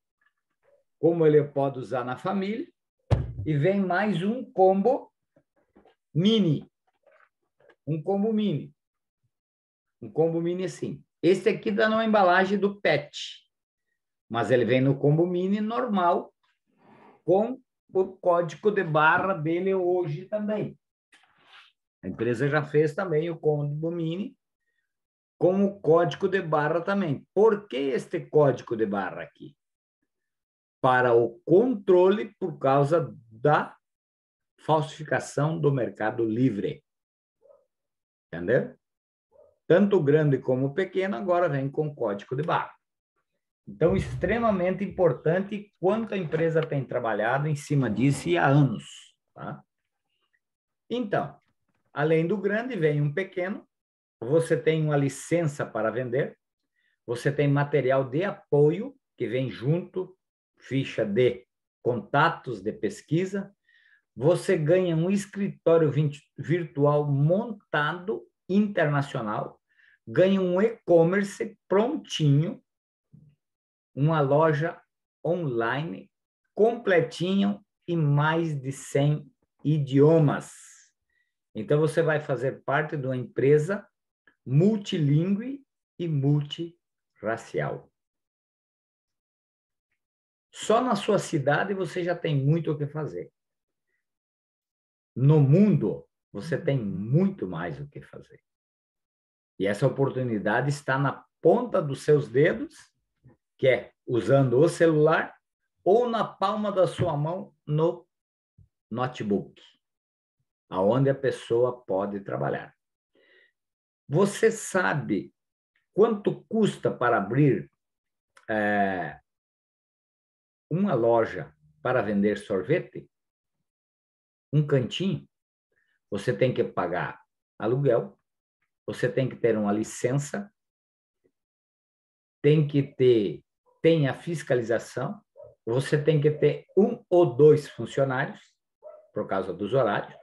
como ele pode usar na família, e vem mais um combo mini. Um combo mini. Um combo mini assim. Esse aqui dá numa embalagem do PET, mas ele vem no combo mini normal, com o código de barra dele hoje também. A empresa já fez também o combo mini com o código de barra também. Por que este código de barra aqui? Para o controle por causa da falsificação do Mercado Livre. Entendeu? Tanto o grande como o pequeno agora vem com código de barra. Então, extremamente importante quanto a empresa tem trabalhado em cima disso e há anos. Tá? Então, além do grande, vem um pequeno. Você tem uma licença para vender. Você tem material de apoio, que vem junto, ficha de contatos de pesquisa. Você ganha um escritório virtual montado, internacional. Ganha um e-commerce prontinho. Uma loja online completinho e mais de 100 idiomas. Então, você vai fazer parte de uma empresa multilingüe e multirracial. Só na sua cidade você já tem muito o que fazer. No mundo, você tem muito mais o que fazer. E essa oportunidade está na ponta dos seus dedos, que é usando o celular, ou na palma da sua mão no notebook, aonde a pessoa pode trabalhar. Você sabe quanto custa para abrir uma loja para vender sorvete? Um cantinho? Você tem que pagar aluguel, você tem que ter uma licença, tem a fiscalização, você tem que ter 1 ou 2 funcionários, por causa dos horários.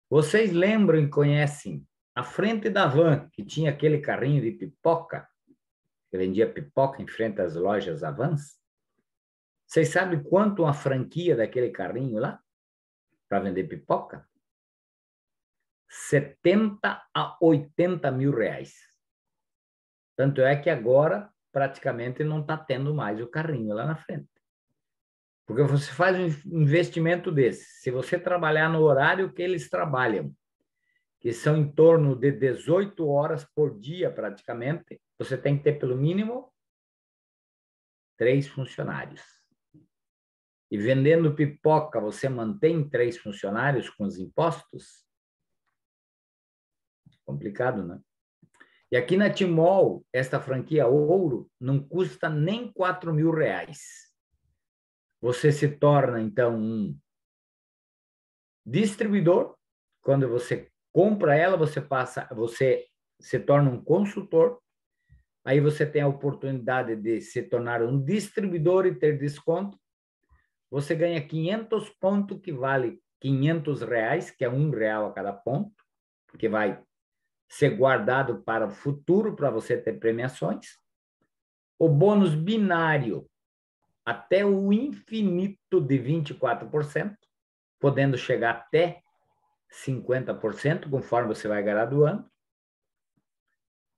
Vocês lembram e conhecem a frente da van, que tinha aquele carrinho de pipoca, que vendia pipoca em frente às lojas Avans? Vocês sabem quanto uma franquia daquele carrinho lá, para vender pipoca? 70 a 80 mil reais. Tanto é que agora praticamente não está tendo mais o carrinho lá na frente. Porque você faz um investimento desse. Se você trabalhar no horário que eles trabalham, que são em torno de 18 horas por dia praticamente, você tem que ter pelo mínimo 3 funcionários. E vendendo pipoca, você mantém 3 funcionários com os impostos? Complicado, né? E aqui na Timol, esta franquia Ouro não custa nem 4 mil reais. Você se torna, então, um distribuidor. Quando você compra ela, você se torna um consultor. Aí você tem a oportunidade de se tornar um distribuidor e ter desconto. Você ganha 500 pontos, que vale 500 reais, que é R$1 a cada ponto, que vai ser guardado para o futuro, para você ter premiações. O bônus binário, até o infinito de 24%, podendo chegar até 50%, conforme você vai graduando.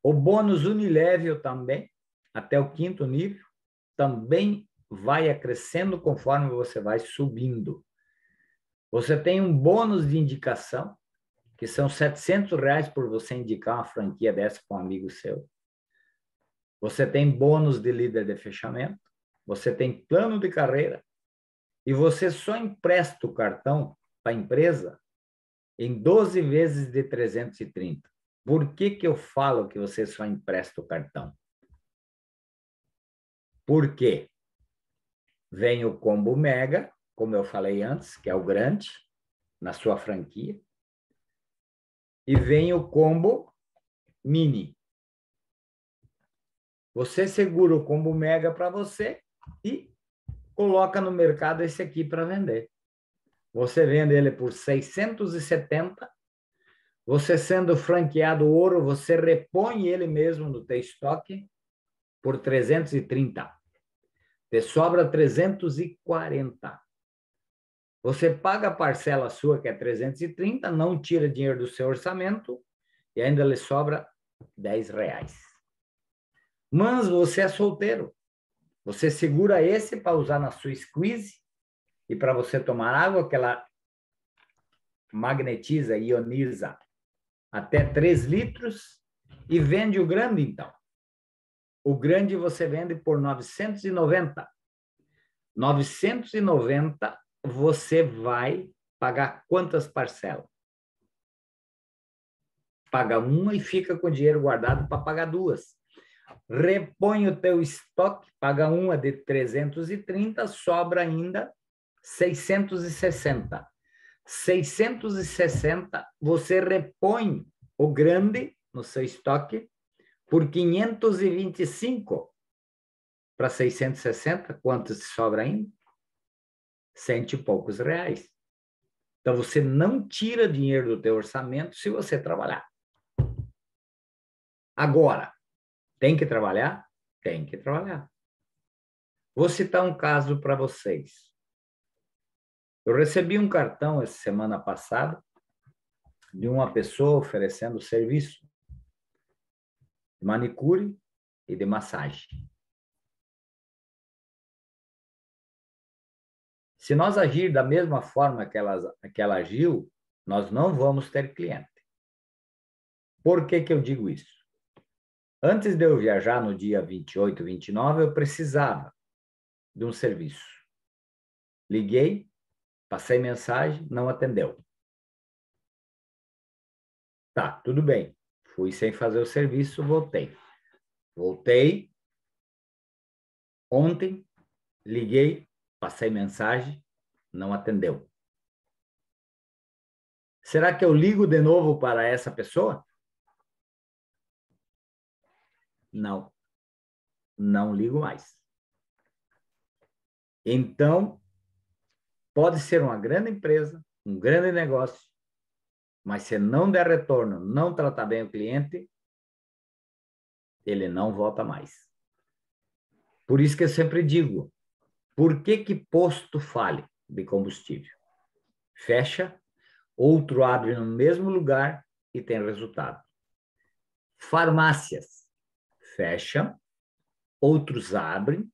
O bônus unilevel também, até o 5º nível, também vai acrescendo conforme você vai subindo. Você tem um bônus de indicação, que são R$700 por você indicar uma franquia dessa para um amigo seu. Você tem bônus de líder de fechamento, você tem plano de carreira, e você só empresta o cartão para a empresa em 12 vezes de 330. Por que que eu falo que você só empresta o cartão? Porque vem o combo mega, como eu falei antes, que é o grande, na sua franquia, e vem o combo mini. Você segura o combo mega para você e coloca no mercado esse aqui para vender. Você vende ele por 670. Você sendo franqueado ouro, você repõe ele mesmo no teu estoque por 330. Te sobra 340. Você paga a parcela sua, que é 330, não tira dinheiro do seu orçamento e ainda lhe sobra R$10. Mas você é solteiro. Você segura esse para usar na sua squeeze e para você tomar água, que ela magnetiza, ioniza até 3 litros, e vende o grande, então. O grande você vende por 990. 990, você vai pagar quantas parcelas? Paga uma e fica com o dinheiro guardado para pagar 2. Repõe o teu estoque, paga uma de 330, sobra ainda 660. 660, você repõe o grande no seu estoque por 525 para 660, quanto sobra ainda? 100 e poucos reais. Então, você não tira dinheiro do teu orçamento se você trabalhar. Agora, tem que trabalhar? Tem que trabalhar. Vou citar um caso para vocês. Eu recebi um cartão essa semana passada de uma pessoa oferecendo serviço de manicure e de massagem. Se nós agir da mesma forma que ela agiu, nós não vamos ter cliente. Por que que eu digo isso? Antes de eu viajar no dia 28, 29, eu precisava de um serviço. Liguei, passei mensagem, não atendeu. Tá, tudo bem. Fui sem fazer o serviço, voltei. Voltei. Ontem, liguei, passei mensagem, não atendeu. Será que eu ligo de novo para essa pessoa? Não. Não ligo mais. Então, pode ser uma grande empresa, um grande negócio, mas se não der retorno, não tratar bem o cliente, ele não volta mais. Por isso que eu sempre digo, por que que posto fale de combustível? Fecha, outro abre no mesmo lugar e tem resultado. Farmácias fecham, outros abrem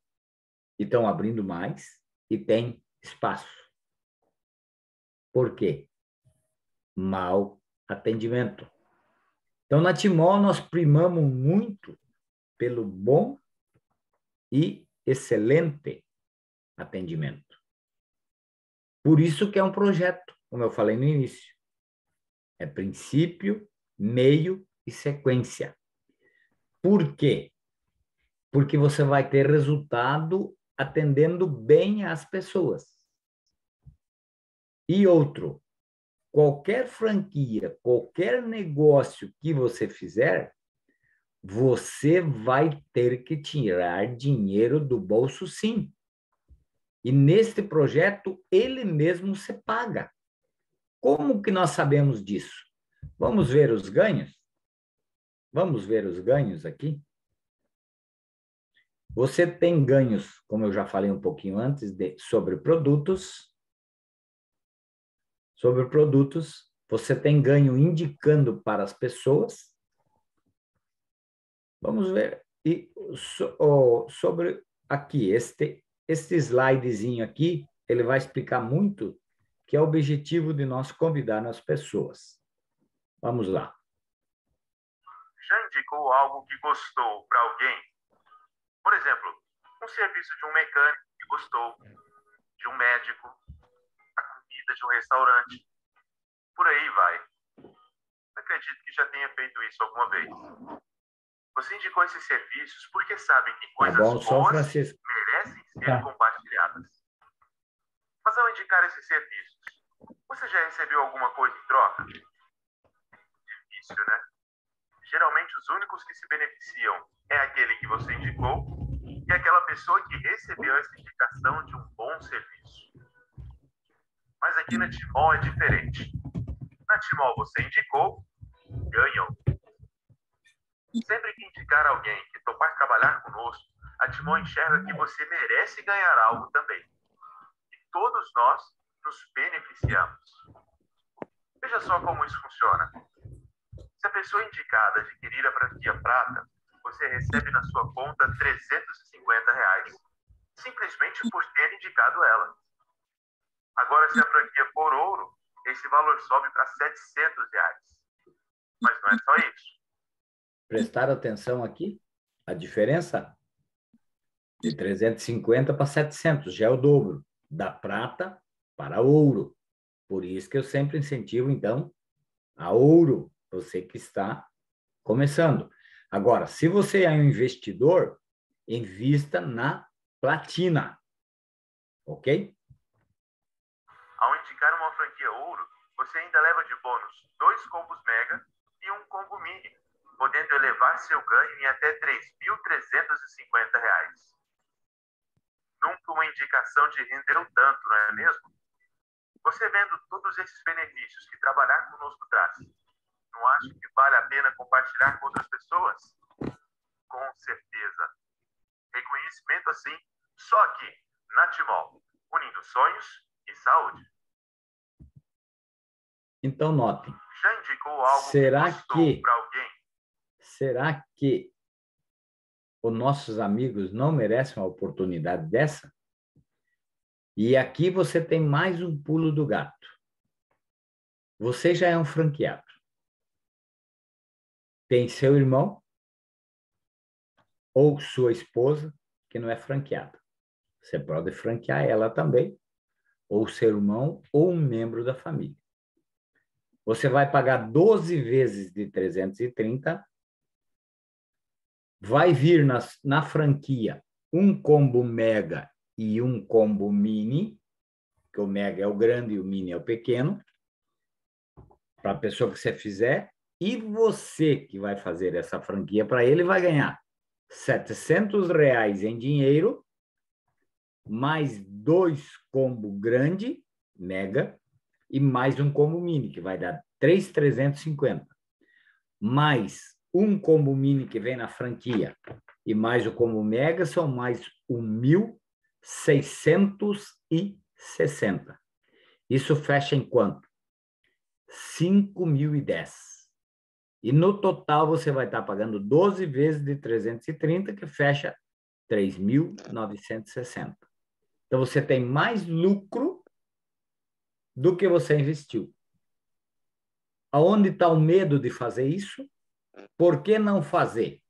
e estão abrindo mais e tem espaço. Por quê? Mau atendimento. Então, na Timol, nós primamos muito pelo bom e excelente atendimento. Por isso que é um projeto, como eu falei no início. É princípio, meio e sequência. Por quê? Porque você vai ter resultado atendendo bem as pessoas. E outro, qualquer franquia, qualquer negócio que você fizer, você vai ter que tirar dinheiro do bolso, sim. E neste projeto, ele mesmo se paga. Como que nós sabemos disso? Vamos ver os ganhos? Vamos ver os ganhos aqui? Você tem ganhos, como eu já falei um pouquinho antes, sobre produtos. Sobre produtos, você tem ganho indicando para as pessoas. Vamos ver. E sobre aqui, este slidezinho aqui, ele vai explicar muito que é o objetivo de nós convidar as pessoas. Vamos lá. Já indicou algo que gostou para alguém? Por exemplo, um serviço de um mecânico que gostou, de um médico, a comida de um restaurante. Por aí vai. Acredito que já tenha feito isso alguma vez. Você indicou esses serviços porque sabe que coisas boas merecem ser compartilhadas. Mas ao indicar esses serviços, você já recebeu alguma coisa em troca? Difícil, né? Geralmente os únicos que se beneficiam é aquele que você indicou e aquela pessoa que recebeu essa indicação de um bom serviço. Mas aqui na Timol é diferente. Na Timol você indicou, ganhou. Sempre que indicar alguém que topar trabalhar conosco, a Timol enxerga que você merece ganhar algo também. E todos nós nos beneficiamos. Veja só como isso funciona. Se a pessoa indicada adquirir a franquia Prata, você recebe na sua conta R$350, simplesmente por ter indicado ela. Agora, se a franquia for Ouro, esse valor sobe para R$700. Mas não é só isso. Prestaram atenção aqui? A diferença? De 350 para 700, já é o dobro. Da prata para ouro. Por isso que eu sempre incentivo, então, a ouro. Você que está começando. Agora, se você é um investidor, invista na platina. Ok? Ao indicar uma franquia Ouro, você ainda leva de bônus 2 combos Mega e um combo Mini, podendo elevar seu ganho em até R$3.350. Nunca uma indicação te rendeu tanto, não é mesmo? Você vendo todos esses benefícios que trabalhar conosco traz, não acha que vale a pena compartilhar com outras pessoas? Com certeza. Reconhecimento assim, só aqui, na Timol, unindo sonhos e saúde. Então, notem. Já indicou algo que Será gostou que, para alguém? será que os nossos amigos não merecem uma oportunidade dessa? E aqui você tem mais um pulo do gato. Você já é um franqueado. Tem seu irmão ou sua esposa que não é franqueada. Você pode franquear ela também, ou seu irmão, ou um membro da família. Você vai pagar 12 vezes de 330, vai vir na franquia um combo mega e um combo mini, que o mega é o grande e o mini é o pequeno, para a pessoa que você fizer, e você que vai fazer essa franquia para ele vai ganhar R$ 700 em dinheiro, mais 2 combo grande, mega, e mais um combo mini, que vai dar 3.350. Mais um combo mini que vem na franquia e mais o combo mega são mais 1.660. Isso fecha em quanto? 5.010. E no total você vai estar pagando 12 vezes de 330, que fecha 3.960. Então você tem mais lucro do que você investiu. Aonde está o medo de fazer isso? Por que não fazer?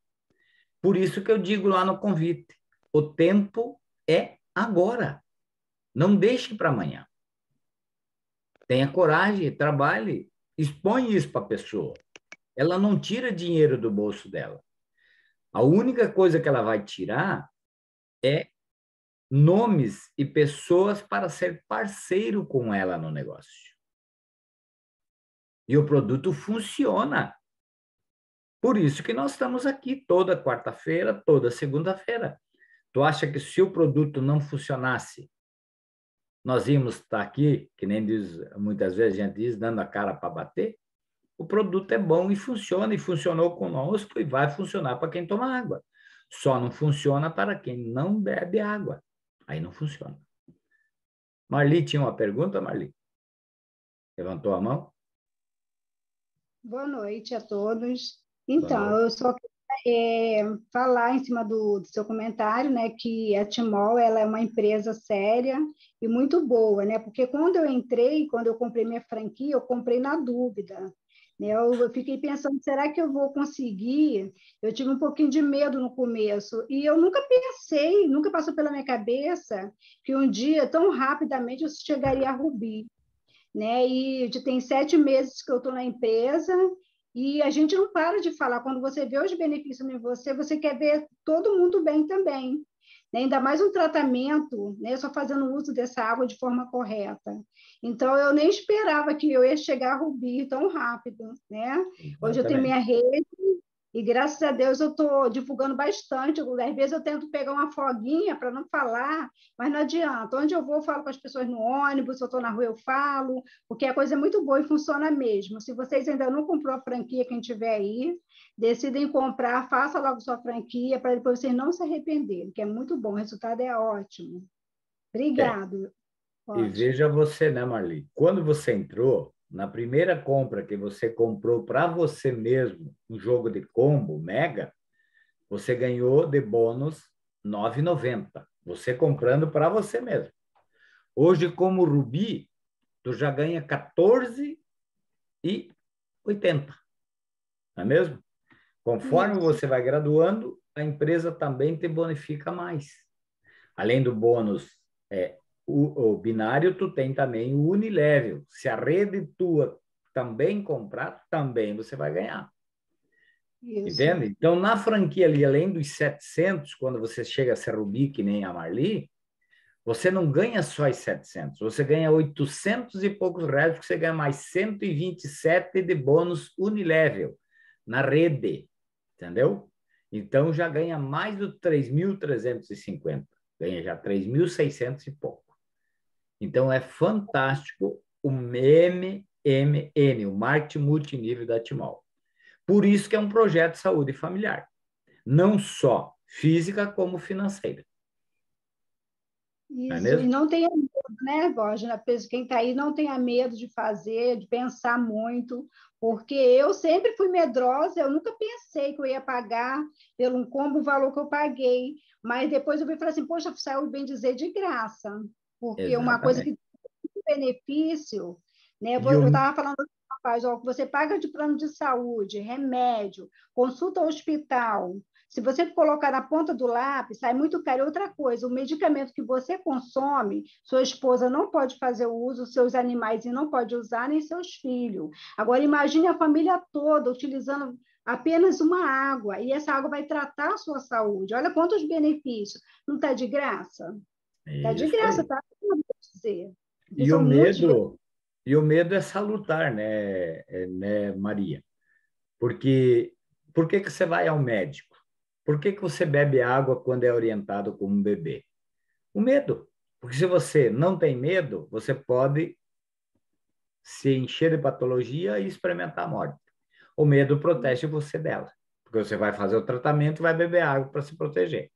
Por isso que eu digo lá no convite, o tempo é agora. Não deixe para amanhã. Tenha coragem, trabalhe, expõe isso para a pessoa. Ela não tira dinheiro do bolso dela. A única coisa que ela vai tirar é nomes e pessoas para ser parceiro com ela no negócio. E o produto funciona. Por isso que nós estamos aqui toda quarta-feira, toda segunda-feira. Tu acha que se o produto não funcionasse, nós íamos estar aqui, que nem diz, muitas vezes a gente diz, dando a cara para bater? O produto é bom e funcionou conosco e vai funcionar para quem toma água. Só não funciona para quem não bebe água. Aí não funciona. Marli tinha uma pergunta, Marli? Levantou a mão? Boa noite a todos. Boa Então, noite. eu só queria falar em cima do seu comentário, né, que a Timol ela é uma empresa séria e muito boa, né? Porque quando eu entrei, quando eu comprei minha franquia, eu comprei na dúvida, né? Eu fiquei pensando, será que eu vou conseguir? Eu tive um pouquinho de medo no começo e eu nunca pensei, nunca passou pela minha cabeça que um dia, tão rapidamente, eu chegaria a Rubi, né? E tem 7 meses que eu estou na empresa e a gente não para de falar. Quando você vê os benefícios em você, você quer ver todo mundo bem também, né? Ainda mais um tratamento, né? Só fazendo uso dessa água de forma correta. Então, eu nem esperava que eu ia chegar a Rubi tão rápido, né? Hoje eu tenho minha rede e, graças a Deus, eu estou divulgando bastante. Às vezes eu tento pegar uma folguinha para não falar, mas não adianta. Onde eu vou, eu falo com as pessoas no ônibus, se eu estou na rua, eu falo, porque a coisa é muito boa e funciona mesmo. Se vocês ainda não comprou a franquia, quem tiver aí, decidem comprar, faça logo sua franquia, para depois vocês não se arrependerem, que é muito bom, o resultado é ótimo. Obrigado. E veja você, né, Marli? Quando você entrou, na primeira compra que você comprou para você mesmo, um jogo de combo mega, você ganhou de bônus R$ 9,90. Você comprando para você mesmo. Hoje, como Rubi, tu já ganha R$ 14,80. Não é mesmo? Conforme você vai graduando, a empresa também te bonifica mais. Além do bônus o binário, tu tem também o unilevel. Se a rede tua também comprar, também você vai ganhar. Isso. Entende? Então, na franquia ali, além dos 700, quando você chega a ser Rubi, que nem a Marli, você não ganha só os 700, você ganha 800 e poucos reais, porque você ganha mais 127 de bônus unilevel na rede, entendeu? Então, já ganha mais do 3.350, ganha já 3.600 e pouco. Então, é fantástico o MMM, o marketing multinível da Timol. Por isso que é um projeto de saúde familiar, não só física como financeira. não é Isso, e mesmo? não tenha medo, né, Borges? Quem está aí não tenha medo de fazer, de pensar muito, porque eu sempre fui medrosa, eu nunca pensei que eu ia pagar pelo um combo o valor que eu paguei, mas depois eu vi e falei assim, poxa, saiu bem dizer de graça, porque uma coisa Exatamente. que tem benefício, né? E o, Eu estava falando, rapaz, ó, que você paga de plano de saúde, remédio, consulta ao hospital. Se você colocar na ponta do lápis, sai muito caro. E outra coisa, o medicamento que você consome, sua esposa não pode fazer o uso, seus animais não pode usar, nem seus filhos. Agora, imagine a família toda utilizando apenas uma água, e essa água vai tratar a sua saúde. Olha quantos benefícios. Não está de graça? Está de isso graça, aí. tá? Vou dizer. Porque E o são muitos medo, e o medo é salutar, né, Maria? Porque por que que você vai ao médico? Por que que você bebe água quando é orientado como um bebê? O medo. Porque se você não tem medo, você pode se encher de patologia e experimentar a morte. O medo protege você dela, porque você vai fazer o tratamento e vai beber água para se proteger,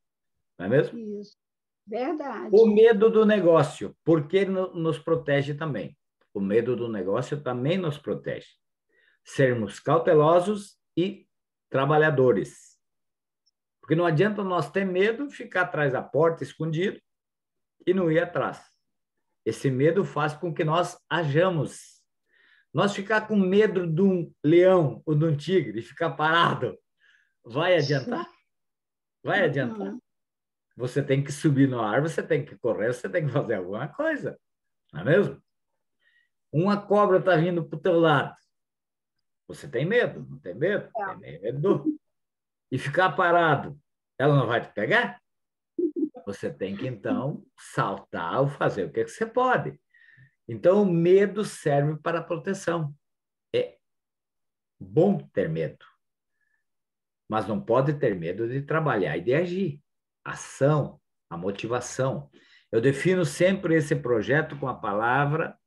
não é mesmo? isso. O Verdade. medo do negócio, porque nos protege também. O medo do negócio também nos protege. Sermos cautelosos e trabalhadores. Porque não adianta nós ter medo, ficar atrás da porta, escondido, e não ir atrás. Esse medo faz com que nós hajamos. Nós ficar com medo de um leão ou de um tigre e ficar parado, vai adiantar? Vai adiantar? Uhum. Você tem que subir no ar, você tem que correr, você tem que fazer alguma coisa, não é mesmo? Uma cobra está vindo para o teu lado. Você tem medo? Não tem medo? Tem medo. E ficar parado, ela não vai te pegar? Você tem que, então, saltar ou fazer o que você pode. Então, o medo serve para proteção. É bom ter medo, mas não pode ter medo de trabalhar e de agir. Ação, a motivação. Eu defino sempre esse projeto com a palavra,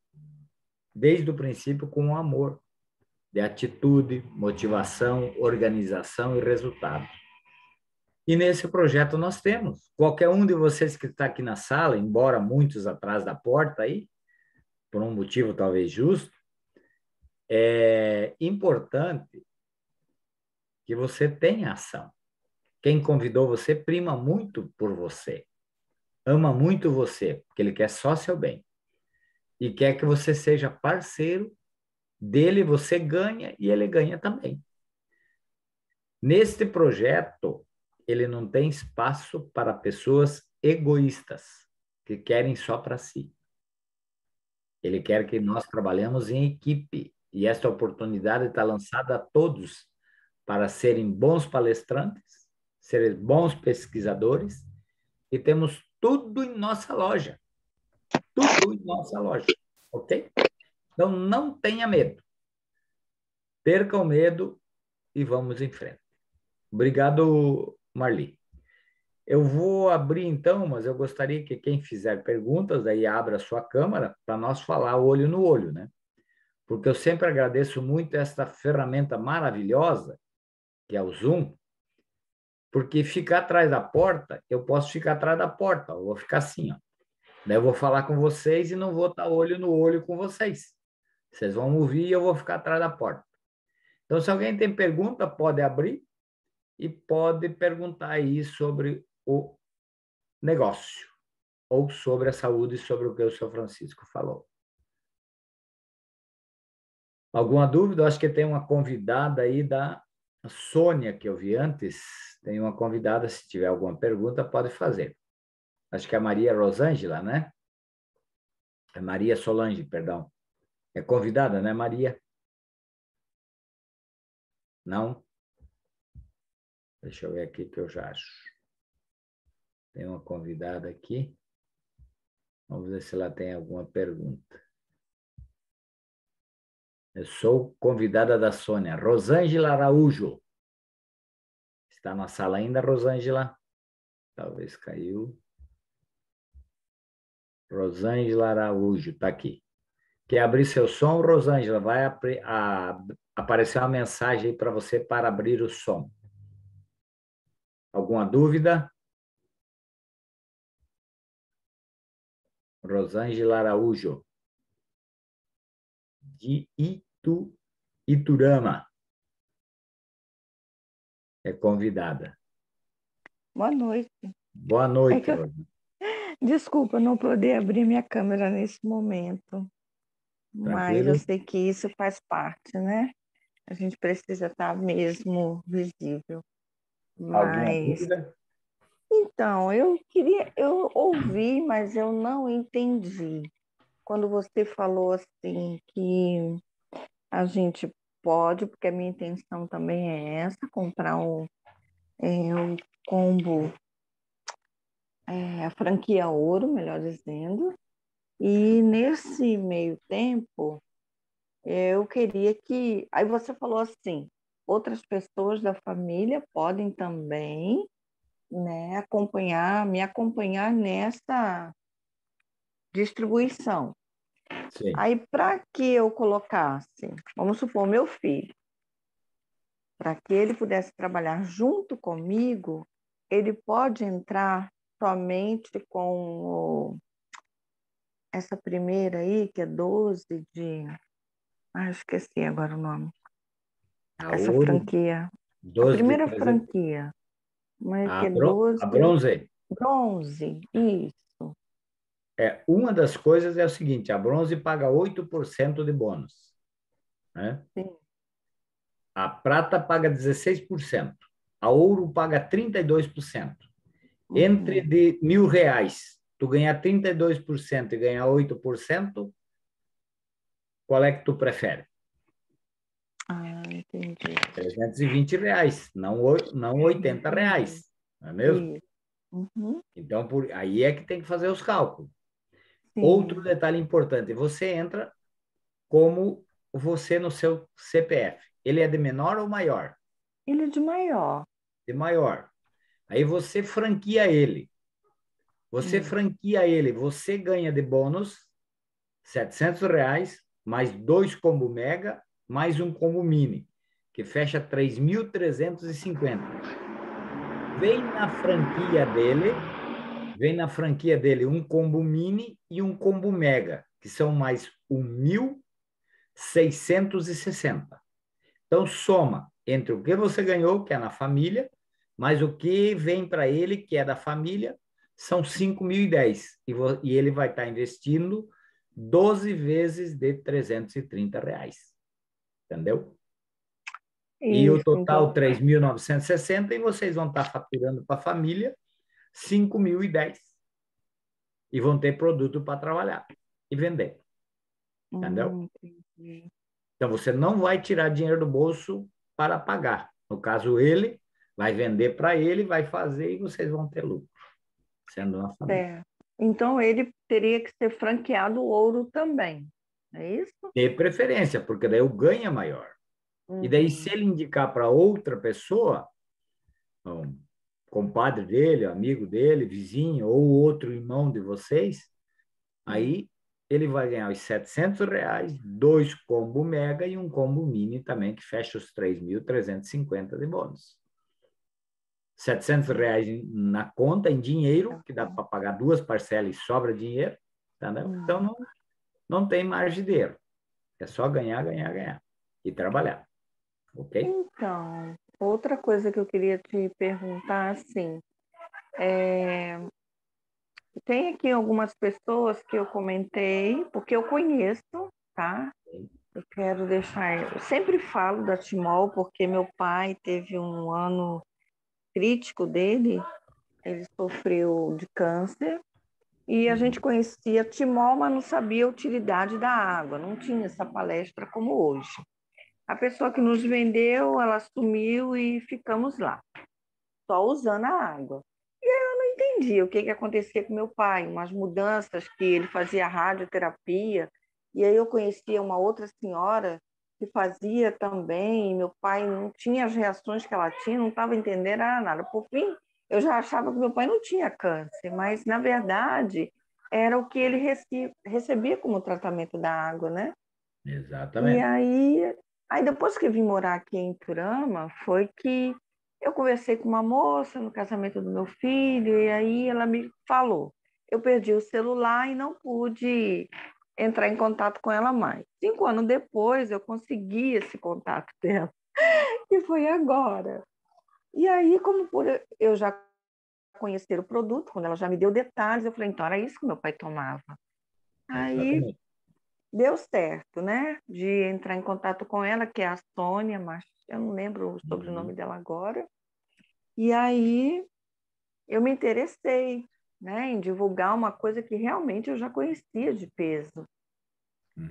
desde o princípio, com o amor, de atitude, motivação, organização e resultado. E nesse projeto nós temos. Qualquer um de vocês que está aqui na sala, embora muitos atrás da porta aí, por um motivo talvez justo, é importante que você tenha ação. Quem convidou você prima muito por você, ama muito você, porque ele quer só seu bem. E quer que você seja parceiro dele, você ganha e ele ganha também. Neste projeto, ele não tem espaço para pessoas egoístas, que querem só para si. Ele quer que nós trabalhemos em equipe. E esta oportunidade está lançada a todos para serem bons palestrantes, serem bons pesquisadores, e temos tudo em nossa loja. Tudo em nossa loja, ok? Então, não tenha medo. Perca o medo e vamos em frente. Obrigado, Marli. Eu vou abrir então, mas eu gostaria que quem fizer perguntas, aí abra a sua câmera para nós falar olho no olho, né? Porque eu sempre agradeço muito esta ferramenta maravilhosa, que é o Zoom, porque ficar atrás da porta, eu posso ficar atrás da porta, eu vou ficar assim, ó. Daí eu vou falar com vocês e não vou estar olho no olho com vocês. Vocês vão ouvir e eu vou ficar atrás da porta. Então, se alguém tem pergunta, pode abrir e pode perguntar aí sobre o negócio, ou sobre a saúde, sobre o que o seu Francisco falou. Alguma dúvida? Eu acho que tem uma convidada aí da Sônia, que eu vi antes. Tem uma convidada, se tiver alguma pergunta, pode fazer. Acho que é a Maria Rosângela, né? É Maria Solange, perdão. É convidada, né, Maria? Não? Deixa eu ver aqui que eu já acho. Tem uma convidada aqui. Vamos ver se ela tem alguma pergunta. Eu sou convidada da Sônia. Rosângela Araújo. Está na sala ainda, Rosângela? Talvez caiu. Rosângela Araújo, está aqui. Quer abrir seu som, Rosângela? Vai aparecer uma mensagem aí para você para abrir o som. Alguma dúvida? Rosângela Araújo, de Iturama. É convidada. Boa noite. Boa É noite, que eu- Rosângela. Desculpa não poder abrir minha câmera nesse momento, mas eu Tranquilo? sei que isso faz parte, né? A gente precisa estar mesmo visível. Alguma Mas, dúvida? então, eu ouvi, mas eu não entendi. Quando você falou assim que a gente pode, porque a minha intenção também é essa, comprar um combo, a franquia ouro, melhor dizendo. E nesse meio tempo, eu queria que. Aí você falou assim: outras pessoas da família podem também, né, me acompanhar nessa distribuição. Sim. Aí, para que eu colocasse, vamos supor, meu filho, para que ele pudesse trabalhar junto comigo, ele pode entrar somente com essa primeira aí, que é 12 de. Ah, esqueci agora o nome. A Essa ouro, franquia. A 12 de primeira 300. franquia, mas que A, é a 12 bronze. bronze, isso. Uma das coisas é o seguinte, a bronze paga 8% de bônus, né? Sim. A prata paga 16%. A ouro paga 32%. Entre Uhum. de R$ 1.000, tu ganhar 32% e ganhar 8%, qual é que tu prefere? Ah, entendi. R$ 320, não R$ 80, não é mesmo? Isso. Uhum. Então, aí é que tem que fazer os cálculos. Outro Sim. detalhe importante, você entra como você no seu CPF. Ele é de menor ou maior? Ele é de maior. De maior. Aí você franquia ele. Você ganha de bônus R$ 700, mais 2 combo mega, mais um combo mini, que fecha 3.350. Vem na franquia dele, vem na franquia dele um combo mini e um combo mega, que são mais 1.660. Então, soma entre o que você ganhou, que é na família, mais o que vem para ele, que é da família, são 5.010. E ele vai estar investindo 12 vezes de R$ 330. Entendeu? E o Isso, total, então. 3.960, e vocês vão estar faturando para a família 5.010. E vão ter produto para trabalhar e vender. Entendeu? Entendi. Então, você não vai tirar dinheiro do bolso para pagar. No caso, ele vai vender para ele, vai fazer e vocês vão ter lucro, sendo uma família. Certo. Então ele teria que ser franqueado ouro também, é isso? De preferência, porque daí o ganho é maior. E daí, se Uhum. ele indicar para outra pessoa, um compadre dele, amigo dele, vizinho, ou outro irmão de vocês, aí ele vai ganhar os R$ 700, 2 combo mega e um combo mini também, que fecha os 3.350 de bônus. R$ 700 na conta, em dinheiro, que dá para pagar 2 parcelas e sobra dinheiro, entendeu? Então, não tem margem de erro. É só ganhar, ganhar, ganhar. E trabalhar. Ok? Então, outra coisa que eu queria te perguntar, assim, tem aqui algumas pessoas que eu comentei, porque eu conheço, tá? Eu quero deixar. Eu sempre falo da Timol, porque meu pai teve um ano crítico dele, ele sofreu de câncer, e a gente conhecia Timol, mas não sabia a utilidade da água, não tinha essa palestra como hoje. A pessoa que nos vendeu, ela sumiu e ficamos lá, só usando a água. E aí eu não entendi o que acontecia com meu pai, umas mudanças que ele fazia radioterapia, e aí eu conhecia uma outra senhora que fazia também, e meu pai não tinha as reações que ela tinha, não estava entendendo nada. Por fim, eu já achava que meu pai não tinha câncer, mas na verdade era o que ele recebia como tratamento da água, né? E Exatamente. aí depois que eu vim morar aqui em Turama, foi que eu conversei com uma moça no casamento do meu filho, e aí ela me falou. eu perdi o celular e não pude entrar em contato com ela mais. 5 anos depois, eu consegui esse contato dela, e foi agora. E aí, como por eu já conhecer o produto, quando ela já me deu detalhes, eu falei, então era isso que meu pai tomava. Aí Exatamente. deu certo, né? De entrar em contato com ela, que é a Sônia, mas eu não lembro o sobrenome dela agora. E aí eu me interessei, né, em divulgar uma coisa que realmente eu já conhecia de peso.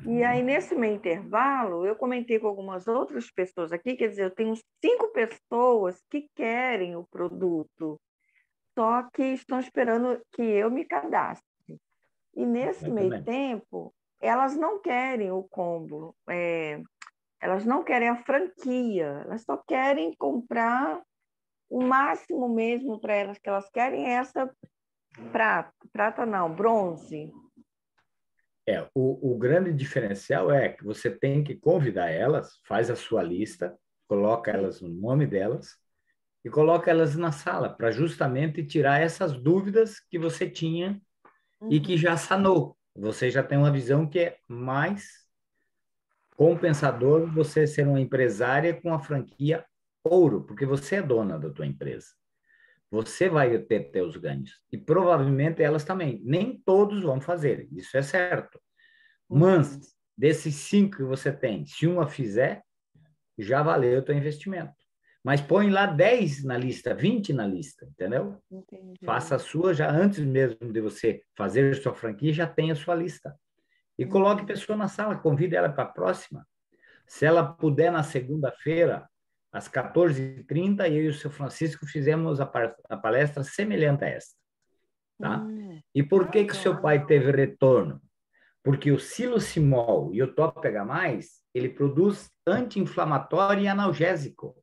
E aí, nesse meio intervalo, eu comentei com algumas outras pessoas aqui, quer dizer, eu tenho 5 pessoas que querem o produto, só que estão esperando que eu me cadastre. E nesse meio Exatamente. tempo, elas não querem o combo, elas não querem a franquia, elas só querem comprar o máximo mesmo para elas, que elas querem é essa prata não, bronze. O grande diferencial é que você tem que convidar elas, faz a sua lista, coloca elas no nome delas e coloca elas na sala para justamente tirar essas dúvidas que você tinha e que já sanou. Você já tem uma visão que é mais compensador você ser uma empresária com a franquia ouro, porque você é dona da tua empresa. Você vai ter teus ganhos. E provavelmente elas também. Nem todos vão fazer, isso é certo. Mas, desses 5 que você tem, se uma fizer, já valeu o teu investimento. Mas põe lá 10 na lista, 20 na lista, entendeu? Entendi. Faça a sua já antes mesmo de você fazer a sua franquia, já tem a sua lista. E coloque a pessoa na sala, convide ela para a próxima. Se ela puder, na segunda-feira, às 14h30, eu e o seu Francisco fizemos a palestra semelhante a esta. Tá? E por que o seu pai teve retorno? Porque o Silosimol e o Top H+, ele produz anti-inflamatório e analgésico.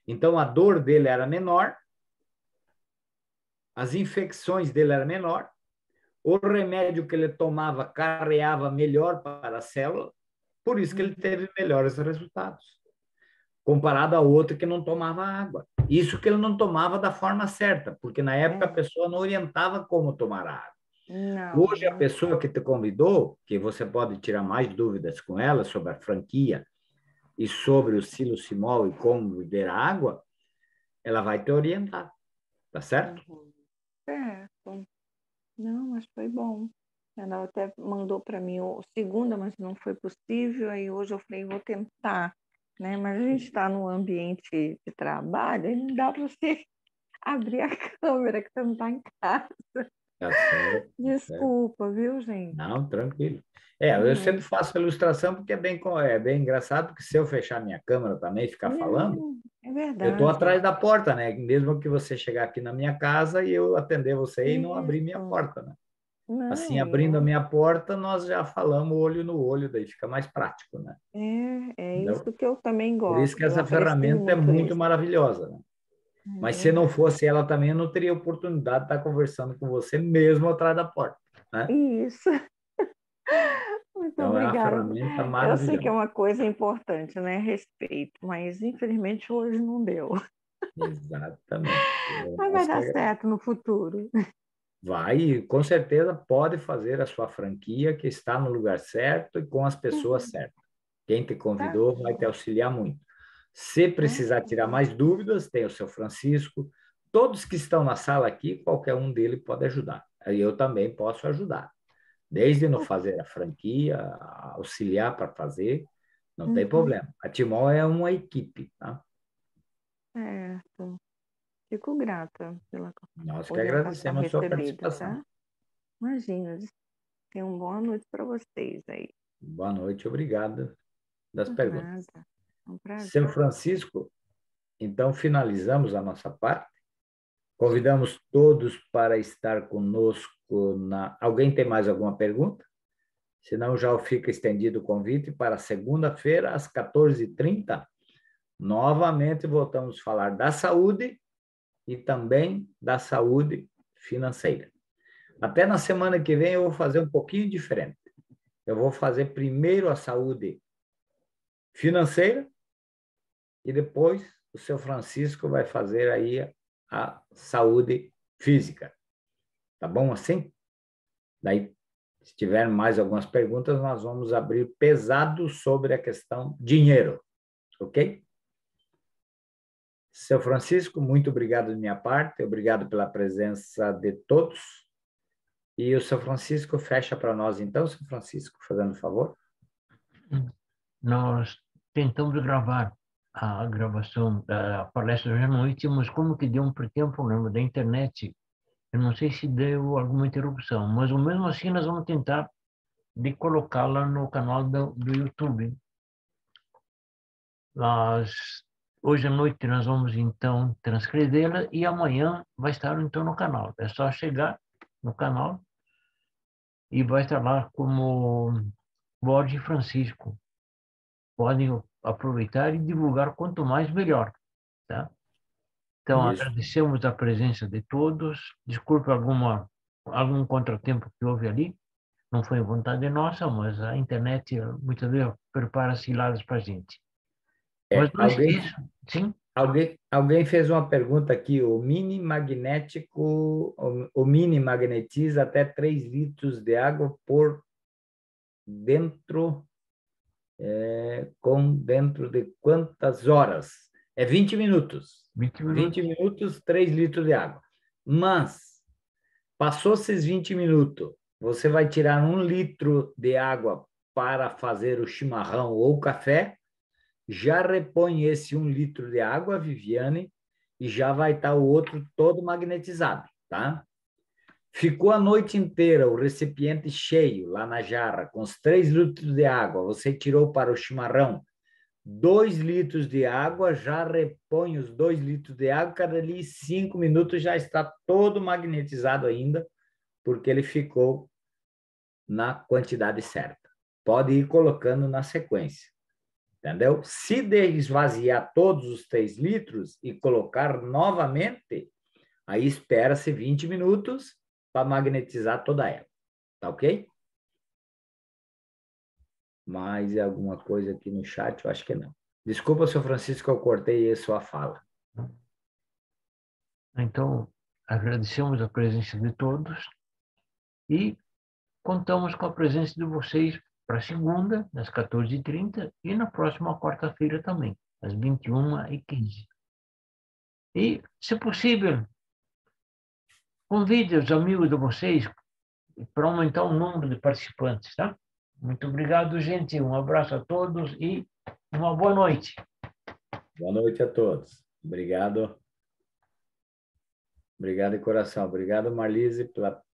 Então, a dor dele era menor, as infecções dele eram menor, o remédio que ele tomava carreava melhor para a célula, por isso que ele teve melhores resultados, comparado a outro que não tomava água. Isso que ele não tomava da forma certa, porque na época a pessoa não orientava como tomar água. Não. Hoje, a pessoa que te convidou, que você pode tirar mais dúvidas com ela sobre a franquia e sobre o Silosimol e como beber a água, ela vai te orientar, tá certo? Certo. Não, mas foi bom. Ela até mandou para mim o segunda, mas não foi possível. Aí hoje eu falei, vou tentar, né? Mas a gente está no ambiente de trabalho, e não dá para você abrir a câmera que você não está em casa. Tá certo. Desculpa, viu, gente? Não, tranquilo. Eu sempre faço a ilustração porque é bem engraçado, porque se eu fechar minha câmera também e ficar falando, É verdade. eu estou atrás da porta, né? Mesmo que você chegar aqui na minha casa e eu atender você e não abrir minha porta, né? Não, Assim, abrindo a minha porta, nós já falamos olho no olho, daí fica mais prático, né? É Entendeu? isso que eu também Por gosto. isso que Eu essa aprecio ferramenta é muito isso. maravilhosa, né? Mas se não fosse ela também, eu não teria oportunidade de estar conversando com você mesmo atrás da porta, né? Isso. Muito Então, é uma obrigada. ferramenta Eu sei que é maravilhosa. uma coisa importante, né? Respeito, mas infelizmente hoje não deu. Exatamente. Mas vai dar certo no futuro. Vai, com certeza pode fazer a sua franquia que está no lugar certo e com as pessoas certas. Quem te convidou vai te auxiliar muito. Se precisar tirar mais dúvidas, tem o seu Francisco. Todos que estão na sala aqui, qualquer um deles pode ajudar. Aí eu também posso ajudar. Desde não fazer a franquia, auxiliar para fazer, não tem problema. A Timol é uma equipe, tá? Certo. Fico grata pela Nós que orientação agradecemos a sua recebida, participação. tá? Imagina, tenha uma boa noite para vocês aí. Boa noite, obrigado das perguntas. Nada. É um prazer. Seu Francisco, então finalizamos a nossa parte. Convidamos todos para estar conosco na... Alguém tem mais alguma pergunta? Senão já fica estendido o convite para segunda-feira, às 14h30. Novamente voltamos a falar da saúde e também da saúde financeira. Até na semana que vem eu vou fazer um pouquinho diferente. Eu vou fazer primeiro a saúde financeira e depois o seu Francisco vai fazer aí a saúde física. Tá bom assim? Daí, se tiver mais algumas perguntas, nós vamos abrir pesado sobre a questão dinheiro, ok? Seu Francisco, muito obrigado de minha parte, obrigado pela presença de todos. E o seu Francisco fecha para nós, então, seu Francisco, fazendo favor. Nós tentamos gravar a gravação da palestra hoje à noite, mas como que deu um pequeno problema da internet, eu não sei se deu alguma interrupção, mas mesmo assim nós vamos tentar de colocá-la no canal do YouTube. Hoje à noite nós vamos então transcrevê-la e amanhã vai estar então no canal. É só chegar no canal e vai estar lá como Borges Francisco. Podem aproveitar e divulgar quanto mais melhor, tá? Então, Isso. agradecemos a presença de todos. Desculpe algum contratempo que houve ali. Não foi vontade nossa, mas a internet muitas vezes prepara ciladas para a gente. Mas não esqueçam, sim? Alguém fez uma pergunta aqui, o mini magnetiza até 3 litros de água por dentro, dentro de quantas horas? É 20 minutos. 20 minutos. 20 minutos, 3 litros de água. Mas, passou esses 20 minutos, você vai tirar 1 litro de água para fazer o chimarrão ou o café, já repõe esse 1 litro de água, Viviane, e já vai estar o outro todo magnetizado, tá? Ficou a noite inteira o recipiente cheio lá na jarra, com os 3 litros de água, você tirou para o chimarrão 2 litros de água, já repõe os 2 litros de água, cada ali 5 minutos já está todo magnetizado ainda, porque ele ficou na quantidade certa. Pode ir colocando na sequência. Entendeu? Se esvaziar todos os 3 litros e colocar novamente, aí espera-se 20 minutos para magnetizar toda ela. Tá ok? Mais alguma coisa aqui no chat? Eu acho que não. Desculpa, seu Francisco, eu cortei a sua fala. Então, agradecemos a presença de todos e contamos com a presença de vocês para segunda, às 14h30, e na próxima quarta-feira também, às 21h15. E, se possível, convide os amigos de vocês para aumentar o número de participantes, tá? Muito obrigado, gente. Um abraço a todos e uma boa noite. Boa noite a todos. Obrigado. Obrigado de coração. Obrigado, Marlise, pela